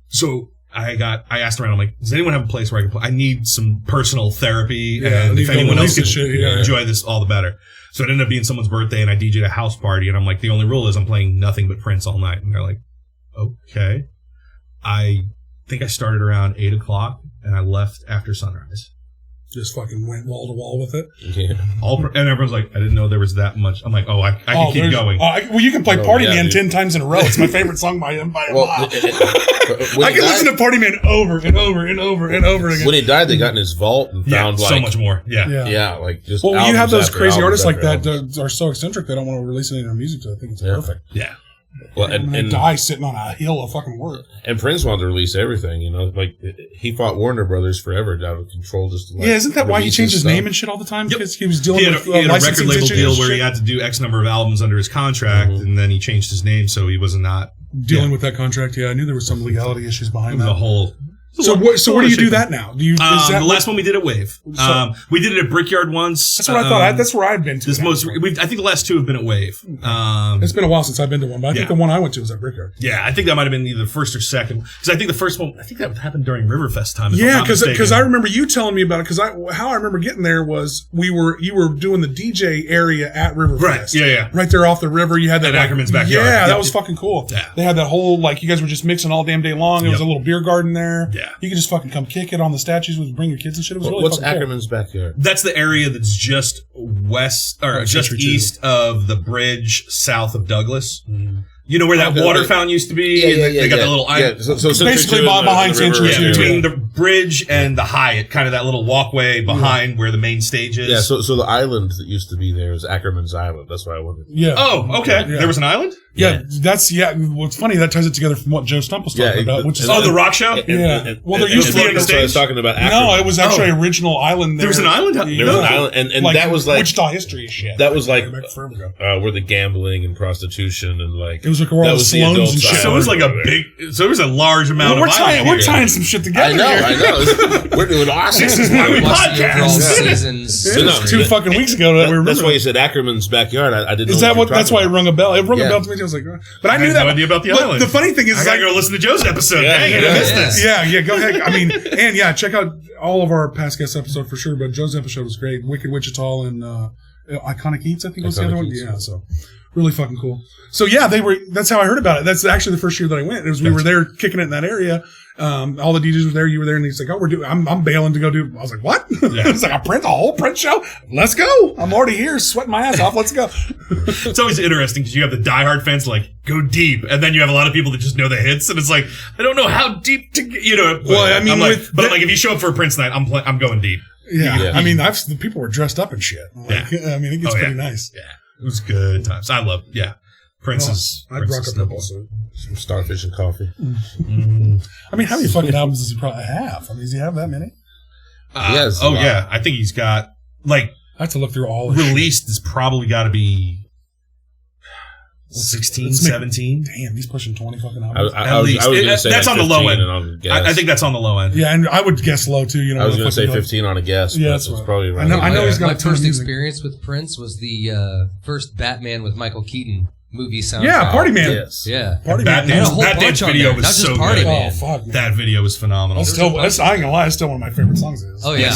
So I asked around. I'm like, does anyone have a place where I can play? I need some personal therapy, and if anyone else can enjoy this, all the better. So it ended up being someone's birthday, and I DJ'd a house party, and I'm like, the only rule is I'm playing nothing but Prince all night. And they're like, okay. I think I started around 8 o'clock, and I left after sunrise. Just fucking went wall to wall with it. Yeah. And everyone's like, I didn't know there was that much. I'm like, I can keep going. Well, you can play Party Man 10 times in a row. It's my favorite song by him by a mile. I can listen to Party Man over and over and over and over again. When he died, they got in his vault and found so much more. Yeah, like just. Well, when you have those crazy artists like that are so eccentric, they don't want to release any of their music, so I think it's perfect. Yeah. Well, and die sitting on a hill of fucking work. And Prince wanted to release everything, like he fought Warner Brothers forever out of control. Just to, isn't that why he changed his name and shit all the time? Because he was dealing with he had a record label deal where shit. he had to do X number of albums under his contract, and then he changed his name, so he was not dealing with that contract. Yeah, I knew there was some legality issues behind that. The whole. So where do you do that now? The last one we did at Wave. We did it at Brickyard once. That's what I thought. That's where I've been to. I think the last two have been at Wave. It's been a while since I've been to one, but I think the one I went to was at Brickyard. Yeah, I think that might have been either the first or second. Because I think the first one, that happened during Riverfest time. Yeah, because I remember you telling me about it. Because how I remember getting there was you were doing the DJ area at Riverfest. Right. Yeah. Right there off the river. You had that at Ackerman's backyard. Yeah, that was fucking cool. Yeah. They had that whole you guys were just mixing all damn day long. There was a little beer garden there. Yeah. You could just fucking come kick it on the statues with bring your kids and shit. It was really what's fucking Ackerman's backyard? That's the area that's just west or just east of the bridge, south of Douglas. Mm-hmm. You know where that water fountain used to be? They got that little island. So basically behind Century 2. Between the bridge and the Hyatt, kind of that little walkway behind where the main stage is. Yeah, so the island that used to be there is Ackerman's Island. That's why I wondered. Yeah. Oh, okay. Yeah. There was an island? Yeah, what's funny, that ties it together from what Joe Stump was talking about, which is the rock show? Well, there used to be a stage. I was talking about Ackerman. No, it was actually original island there. There was an island? There was an island, and that was like Wichita history shit. That was like where the gambling and prostitution and it was like where all the salons and shit. So it was like it was a large amount of island. We're tying some shit together. I know. We're doing awesome. This is why we podcast. It was 2 fucking weeks ago that we remember. That's why you said Ackerman's backyard. I didn't know. Is that what? That's why it rung a bell. It rung a bell to me. I was like, but I knew that. No idea about the island. The funny thing is, I gotta go listen to Joe's episode. Dang it, I missed this. Yeah, go ahead. I mean, and check out all of our past guest episode for sure. But Joe's episode was great. Wicked Wichita and Iconic Eats, I think was the other one. Yeah, so really fucking cool. So yeah, that's how I heard about it. That's actually the first year that I went. We were there kicking it in that area. All the DJs were there. You were there, and he's like, "Oh, I'm bailing to go do." I was like, "What?" Yeah. It's like a whole Prince show. Let's go. I'm already here, sweating my ass off. Let's go. It's always interesting because you have the diehard fans like go deep, and then you have a lot of people that just know the hits, and it's like I don't know how deep to get. Well, I mean, if you show up for a Prince night, I'm going deep. Yeah. I mean, the people were dressed up and shit. I mean, it gets pretty nice. Yeah, it was good times. I love. Yeah. Prince's. I'd rock a purple suit. Some starfish and coffee. Mm-hmm. I mean, how many fucking albums does he probably have? I mean, does he have that many? Yes. Yeah. I think he's got I have to look through all. Released has probably got to be 16, 17. Damn, he's pushing 20 fucking albums. At least. I was gonna say that's on the low end. I think that's on the low end. Yeah, and I would guess low too. I was going to say 15 on a guess. Yeah, that's probably right. I know he's got. My first experience with Prince was the first Batman with Michael Keaton movie soundtrack. Yeah, Party Man. Yes. Yeah. Party Man. That dance video was so Party good. Man. Oh, fuck, man. That video was phenomenal. I ain't gonna lie, it's still one of my favorite songs. Oh, yeah.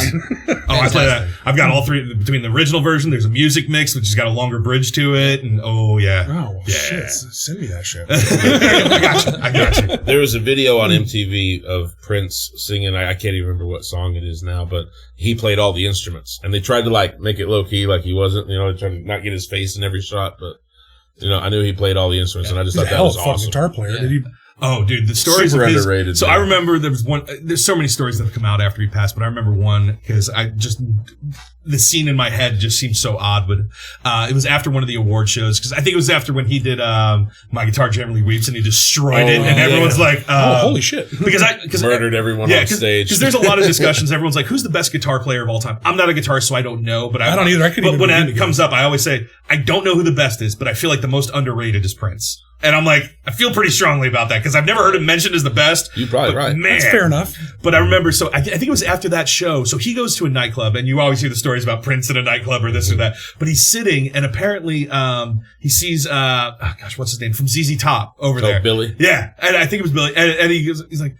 I play that. I've got all three between the original version. There's a music mix, which has got a longer bridge to it. And shit. Send me that shit. I got you. There was a video on MTV of Prince singing, I can't even remember what song it is now, but he played all the instruments. And they tried to make it low key, like he wasn't, they tried to not get his face in every shot, but I knew he played all the instruments, and I just thought that was awesome. Guitar player. Yeah. Did he? Oh, dude, the stories super of his, underrated. So I remember there was one. There's so many stories that have come out after he passed, but I remember one because the scene in my head just seems so odd. But it was after one of the award shows, because I think it was after when he did My Guitar Generally Weeps, and he destroyed it, and everyone's like, holy shit. Because murdered everyone on stage. Because there's a lot of discussions. Everyone's like, who's the best guitar player of all time? I'm not a guitarist, so I don't know. But I don't either. But when it comes up, I always say, I don't know who the best is, but I feel like the most underrated is Prince. And I'm like, I feel pretty strongly about that, because I've never heard him mentioned as the best. You're probably right. Man. That's fair enough. But I remember, so I think it was after that show. So he goes to a nightclub, and you always hear the stories about Prince in a nightclub or this or that. But he's sitting, and apparently, he sees, what's his name? From ZZ Top over there. Billy. Yeah. And I think it was Billy. And he's like,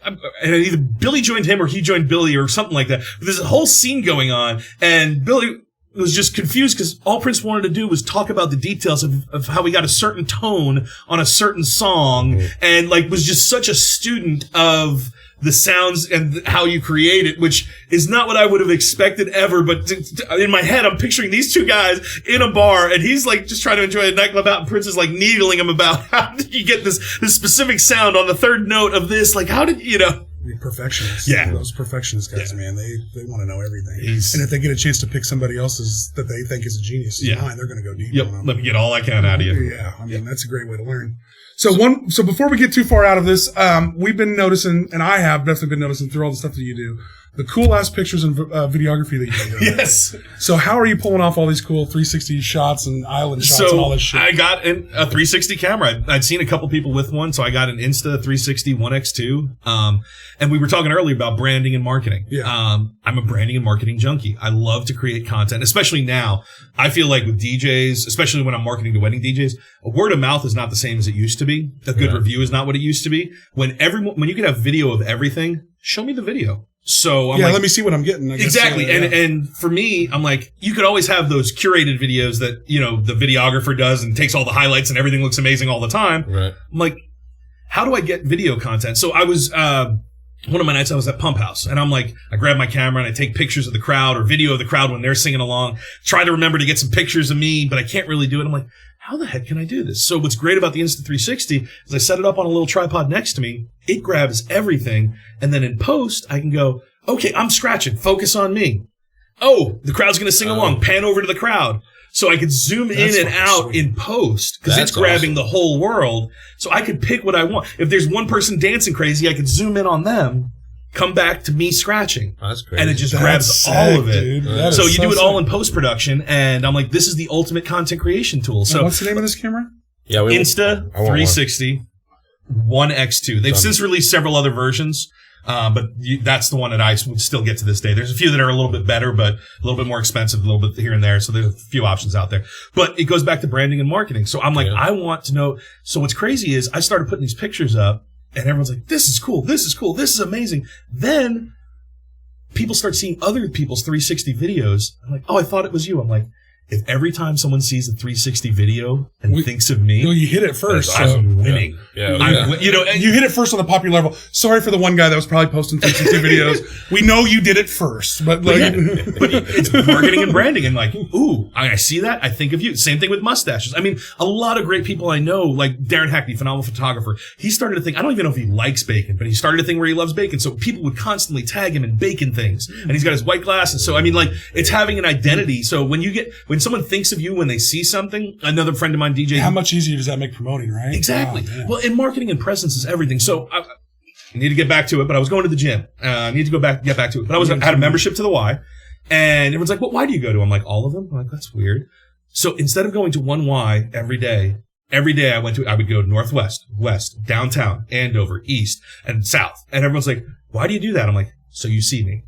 and either Billy joined him or he joined Billy or something like that. But there's a whole scene going on, and Billy was just confused because all Prince wanted to do was talk about the details of how he got a certain tone on a certain song, and like was just such a student of the sounds and how you create it, which is not what I would have expected ever. But in my head, I'm picturing these two guys in a bar, and he's like just trying to enjoy a nightclub out, and Prince is like needling him about how did you get this specific sound on the third note of this? Like, how did you know? The perfectionists. Yeah. Those perfectionist guys, man, they want to know everything. And if they get a chance to pick somebody else's that they think is a genius of mine, they're going to go deep on them. Let me get all I can out of you. Yeah. I mean, that's a great way to learn. So before we get too far out of this, we've been noticing, and I have definitely been noticing through all the stuff that you do, the cool ass pictures and videography that you do. Yes. So how are you pulling off all these cool 360 shots and island shots and all this shit? I got a 360 camera. I'd seen a couple people with one, so I got an Insta 360 1X2. And we were talking earlier about branding and marketing. Yeah. I'm a branding and marketing junkie. I love to create content, especially now. I feel like with DJs, especially when I'm marketing to wedding DJs, a word of mouth is not the same as it used to be. A good review is not what it used to be. When you can have video of everything, show me the video. So I'm let me see what I'm getting. Exactly. And for me, I'm like, you could always have those curated videos that, the videographer does and takes all the highlights and everything looks amazing all the time. Right. I'm like, how do I get video content? So I was, one of my nights I was at Pump House, and I'm like, I grab my camera and I take pictures of the crowd or video of the crowd when they're singing along, try to remember to get some pictures of me, but I can't really do it. I'm like, how the heck can I do this? So what's great about the Insta360 is I set it up on a little tripod next to me. It grabs everything. And then in post, I can go, okay, I'm scratching. Focus on me. Oh, the crowd's going to sing along. Pan over to the crowd. So I could zoom in and out in post because it's grabbing the whole world. So I could pick what I want. If there's one person dancing crazy, I could zoom in on them, come back to me scratching. That's crazy. And it just grabs all of it. So you do it all in post-production, and I'm like, this is the ultimate content creation tool. So what's the name of this camera? Yeah, Insta 360 1X2. They've since released several other versions. But that's the one that I would still get to this day. There's a few that are a little bit better, but a little bit more expensive, a little bit here and there. So there's a few options out there, but it goes back to branding and marketing. So I'm like, I want to know. So what's crazy is I started putting these pictures up and everyone's like, this is cool. This is cool. This is amazing. Then people start seeing other people's 360 videos. I'm like, oh, I thought it was you. I'm like, if every time someone sees a 360 video and thinks of me, you hit it first. I'm winning. You hit it first on the popular level. Sorry for the one guy that was probably posting 360 videos. We know you did it first, but but it's marketing and branding, and like, ooh, I see that. I think of you. Same thing with mustaches. I mean, a lot of great people I know, like Darren Hackney, phenomenal photographer. He started a thing. I don't even know if he likes bacon, but he started a thing where he loves bacon. So people would constantly tag him in bacon things, and he's got his white glasses. So I mean, like, it's having an identity. So when someone thinks of you when they see something, another friend of mine, DJ. How much easier does that make promoting, right? Exactly. Well, in marketing and presence is everything. So I need to get back to it, but I was going to the gym. I need to get back to it. But I had a membership to the Y, and everyone's like, well, why do you go to? I'm like, all of them? I'm like, that's weird. So instead of going to one Y every day I would go Northwest, West, downtown, Andover, East, and South. And everyone's like, why do you do that? I'm like, so you see me.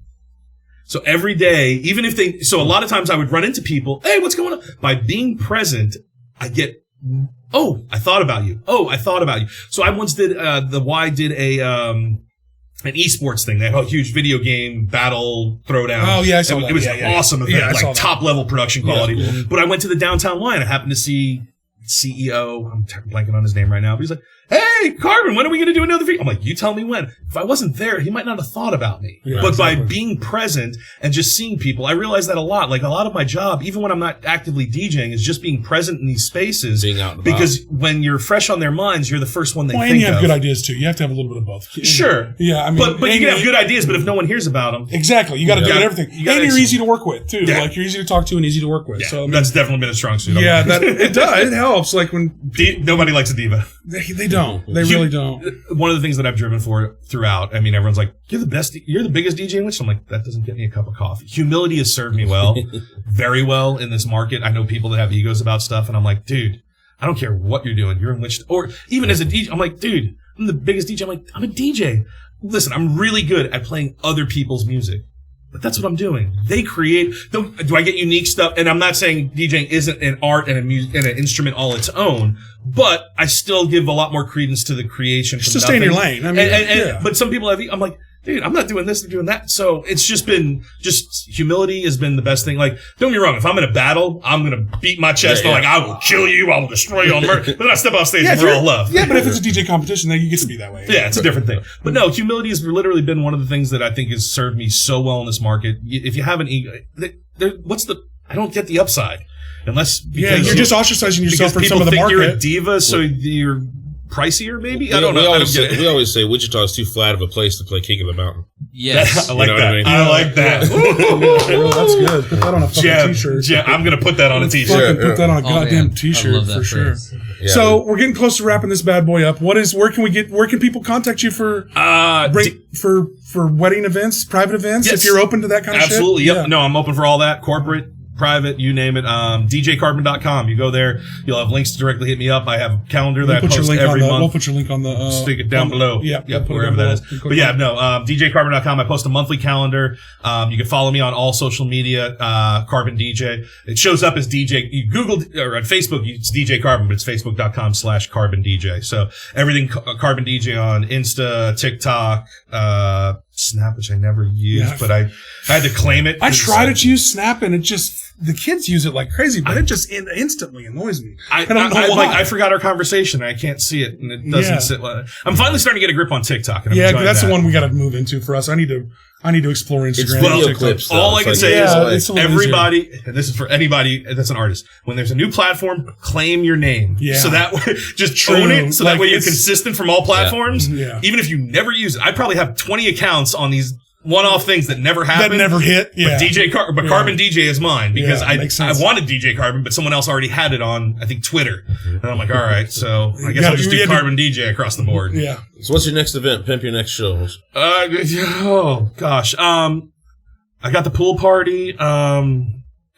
So every day, even if a lot of times I would run into people, hey, what's going on? By being present, I get, oh, I thought about you. Oh, I thought about you. So I once did, the Y did an esports thing. They had a huge video game battle throwdown. Oh, yeah, I saw that. It was an awesome event, like top level production quality. Yeah. But I went to the downtown Y and I happened to see CEO, I'm blanking on his name right now, but he's like, hey, Carbon, when are we going to do another video? I'm like, you tell me when. If I wasn't there, he might not have thought about me. Yeah, but by being present and just seeing people, I realize that a lot. Like a lot of my job, even when I'm not actively DJing, is just being present in these spaces. Being out and about. Because when you're fresh on their minds, you're the first one they think of. And you have good ideas too. You have to have a little bit of both. Sure. Yeah, I mean, but you can have good ideas, but if no one hears about them. Exactly. You got to do everything. And you're easy to work with too. Yeah. Like you're easy to talk to and easy to work with. Yeah, so I mean, that's definitely been a strong suit. Yeah, it does. It helps. Like when nobody likes a diva. They don't. They really don't. One of the things that I've driven for throughout, I mean, everyone's like, you're the biggest DJ in Wichita. I'm like, that doesn't get me a cup of coffee. Humility has served me well, very well in this market. I know people that have egos about stuff, and I'm like, dude, I don't care what you're doing. You're in Wichita. Or even as a DJ, I'm like, dude, I'm the biggest DJ. I'm like, I'm a DJ. Listen, I'm really good at playing other people's music. But that's what I'm doing. They create. Do I get unique stuff? And I'm not saying DJing isn't an art and an instrument all its own, but I still give a lot more credence to the creation. Just to stay in your lane. I mean, but some people have. I'm like, dude, I'm not doing this, they're doing that. So it's just humility has been the best thing. Like, don't get me wrong, if I'm in a battle, I'm going to beat my chest. I'm like, I will kill you, I will destroy you on murder. But then I step off stage and we're all love. Yeah, but if it's a DJ competition, then you get to be that way. Yeah, it's a different thing. But no, humility has literally been one of the things that I think has served me so well in this market. If you have an ego, I don't get the upside. Unless, because you're just ostracizing yourself from some of the market. You're a diva, so you're pricier, maybe? I don't know. We always say Wichita is too flat of a place to play King of the Mountain. Yes. I like that. I mean? I like that. That's good. Put that on a fucking t-shirt. Yeah, I'm going to put that on a t-shirt. Put that on a goddamn t-shirt for sure. Yeah, so we're getting close to wrapping this bad boy up. Where can people contact you for wedding events, private events, if you're open to that kind of shit? Absolutely. Yep. Yeah. No, I'm open for all that. Corporate, private, you name it. DJCarbon.com. You go there, you'll have links to directly hit me up. I have a calendar that I post every month. We'll put your link on the stick it down below. Yep, wherever that is. But yeah, no, DJCarbon.com. I post a monthly calendar. You can follow me on all social media, Carbon DJ. It shows up as DJ. You Google or on Facebook, it's DJ Carbon, but it's facebook.com/Carbon DJ. So everything Carbon DJ on Insta, TikTok, Snap, which I never used, but I had to claim it. I tried to use Snap, and the kids use it like crazy, but it just instantly annoys me. I don't know why. I forgot our conversation. I can't see it, and it doesn't sit well. I'm finally starting to get a grip on TikTok. And that's the one we got to move into for us. I need to explore Instagram. It's video clips. All I can say is everybody, and this is for anybody that's an artist, when there's a new platform, claim your name. Yeah. So that way, just own it. So that way you're consistent from all platforms. Yeah. Even if you never use it. I probably have 20 accounts on these one-off things that never happened. That never hit. Yeah. But Carbon DJ is mine because I wanted DJ Carbon, but someone else already had it on, I think, Twitter. And I'm like, all right, so I guess I'll just do Carbon DJ across the board. Yeah. So what's your next event? Pimp your next show. Oh gosh. I got the pool party.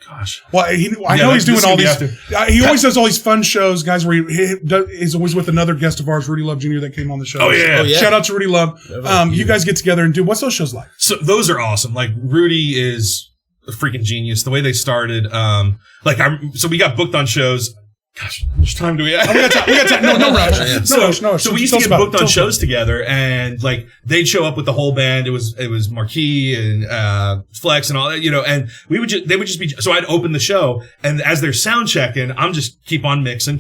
Gosh. Well, I know he's doing all these. He always does all these fun shows, guys, where he's always with another guest of ours, Rudy Love Jr., that came on the show. Oh, yeah. Shout out to Rudy Love. You guys get together and do, what's those shows like? So those are awesome. Like, Rudy is a freaking genius. The way they started, so we got booked on shows. Gosh, how much time do we have? We got time. No rush. So we used to get booked on shows together, and like they'd show up with the whole band. It was Marquis and Flex and all that, and they would just be. So I'd open the show, and as they're sound checking, I'm just keep on mixing,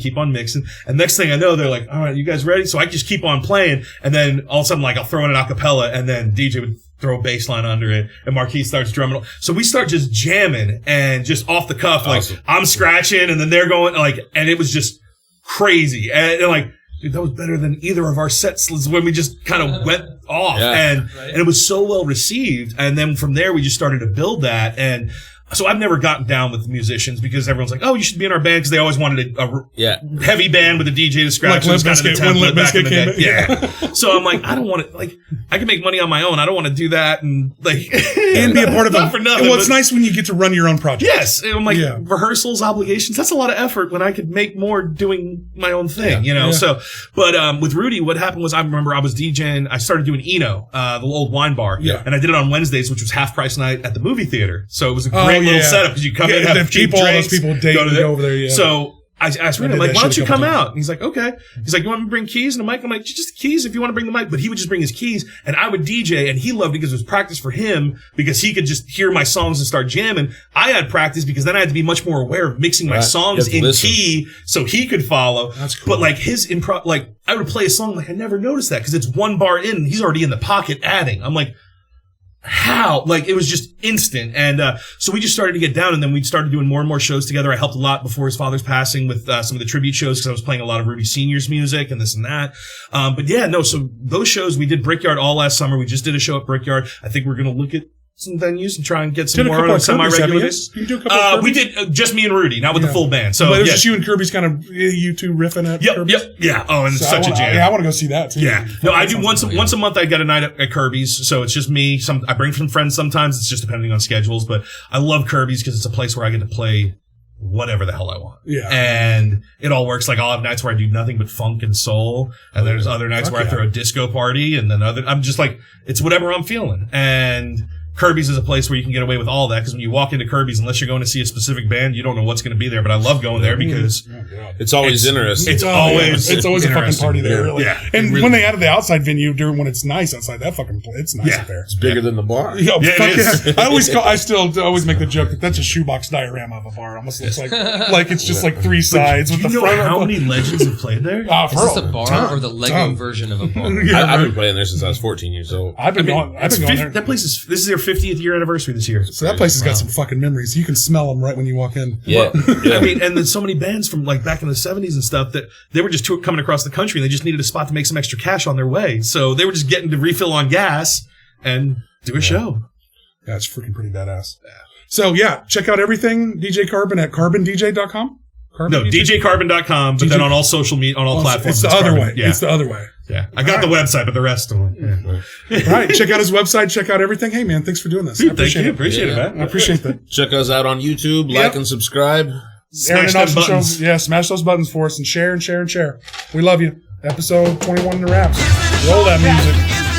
and next thing I know, they're like, "All right, you guys ready?" So I just keep on playing, and then all of a sudden, like I'll throw in an acapella, and then DJ would throw a bass line under it, and Marquis starts drumming. So we start just jamming and just off the cuff, awesome. Like I'm scratching and then they're going and it was just crazy. And like, dude, that was better than either of our sets when we just kind of went off and it was so well received. And then from there, we just started to build that. And so I've never gotten down with musicians because everyone's like, "Oh, you should be in our band," because they always wanted a heavy band with a DJ to scratch. Like Limp Bizkit came in. Yeah. So I'm like, I don't want to. Like, I can make money on my own. I don't want to do that and like and be a part of it. Well, it's nice when you get to run your own project. Yes, and I'm like rehearsals, obligations. That's a lot of effort when I could make more doing my own thing. So, but with Rudy, what happened was I remember I was DJing. I started doing Eno, the old wine bar, and I did it on Wednesdays, which was half price night at the movie theater. So it was a great little setup because you come in, have cheap drinks, all those people go over there. Yeah. So I asked Rudy, I'm like, why don't you come out? And he's like, okay. He's like, you want me to bring keys and a mic? I'm like, just the keys if you want to bring the mic. But he would just bring his keys and I would DJ, and he loved it because it was practice for him because he could just hear my songs and start jamming. I had practice because then I had to be much more aware of mixing my songs in key so he could follow. That's cool. But like his improv, like I would play a song like I never noticed that because it's one bar in and he's already in the pocket adding. I'm like, how? Like, it was just instant. And, so we just started to get down and then we started doing more and more shows together. I helped a lot before his father's passing with, some of the tribute shows because I was playing a lot of Rudy Sr.'s music and this and that. But yeah, no, so those shows, we did Brickyard all last summer. We just did a show at Brickyard. I think we're going to look at some venues and try and get some more on a semi-regular basis. We did just me and Rudy, not with the full band. So but it was just you and Kirby's kind of you two riffing at Kirby's? Yeah. Oh, and it's such a jam. I want to go see that too. Yeah. No, I do once a month. I get a night at Kirby's, so it's just me. I bring some friends sometimes. It's just depending on schedules, but I love Kirby's because it's a place where I get to play whatever the hell I want. Yeah. And it all works. Like I'll have nights where I do nothing but funk and soul. And there's other nights where I throw a disco party and then I'm just like, it's whatever I'm feeling. And Kirby's is a place where you can get away with all that because when you walk into Kirby's, unless you're going to see a specific band, you don't know what's going to be there. But I love going there because it's always interesting. It's always a fucking party there. Really. Yeah. And really, when they added the outside venue when it's nice outside, that fucking place, it's nice up there. It's bigger than the bar. I still always make the joke that that's a shoebox diorama of a bar. Almost looks like it's just like three sides with the front. How many legends have played there? Is this a bar or the Lego version of a bar? I've been playing there since I was 14 years old. I've been going there. That place this is their 50th year anniversary this year. So that place has got some fucking memories. You can smell them right when you walk in. Yeah. I mean, and there's so many bands from like back in the 70s and stuff that they were just coming across the country and they just needed a spot to make some extra cash on their way. So they were just getting to refill on gas and do a show. Yeah, it's freaking pretty badass. Yeah. So yeah, check out everything DJ Carbon at carbondj.com. DJCarbon.com, but then on all social media, on all platforms. It's the other way. Yeah. It's the other way. Yeah. I got the website, but the rest of them. All right. Check out his website. Check out everything. Hey, man, thanks for doing this. I appreciate it. Appreciate it, man. I appreciate that. Check us out on YouTube. Like and subscribe. Smash those buttons. Smash those buttons for us and share and share and share. We love you. Episode 21 in the wraps. Roll that music.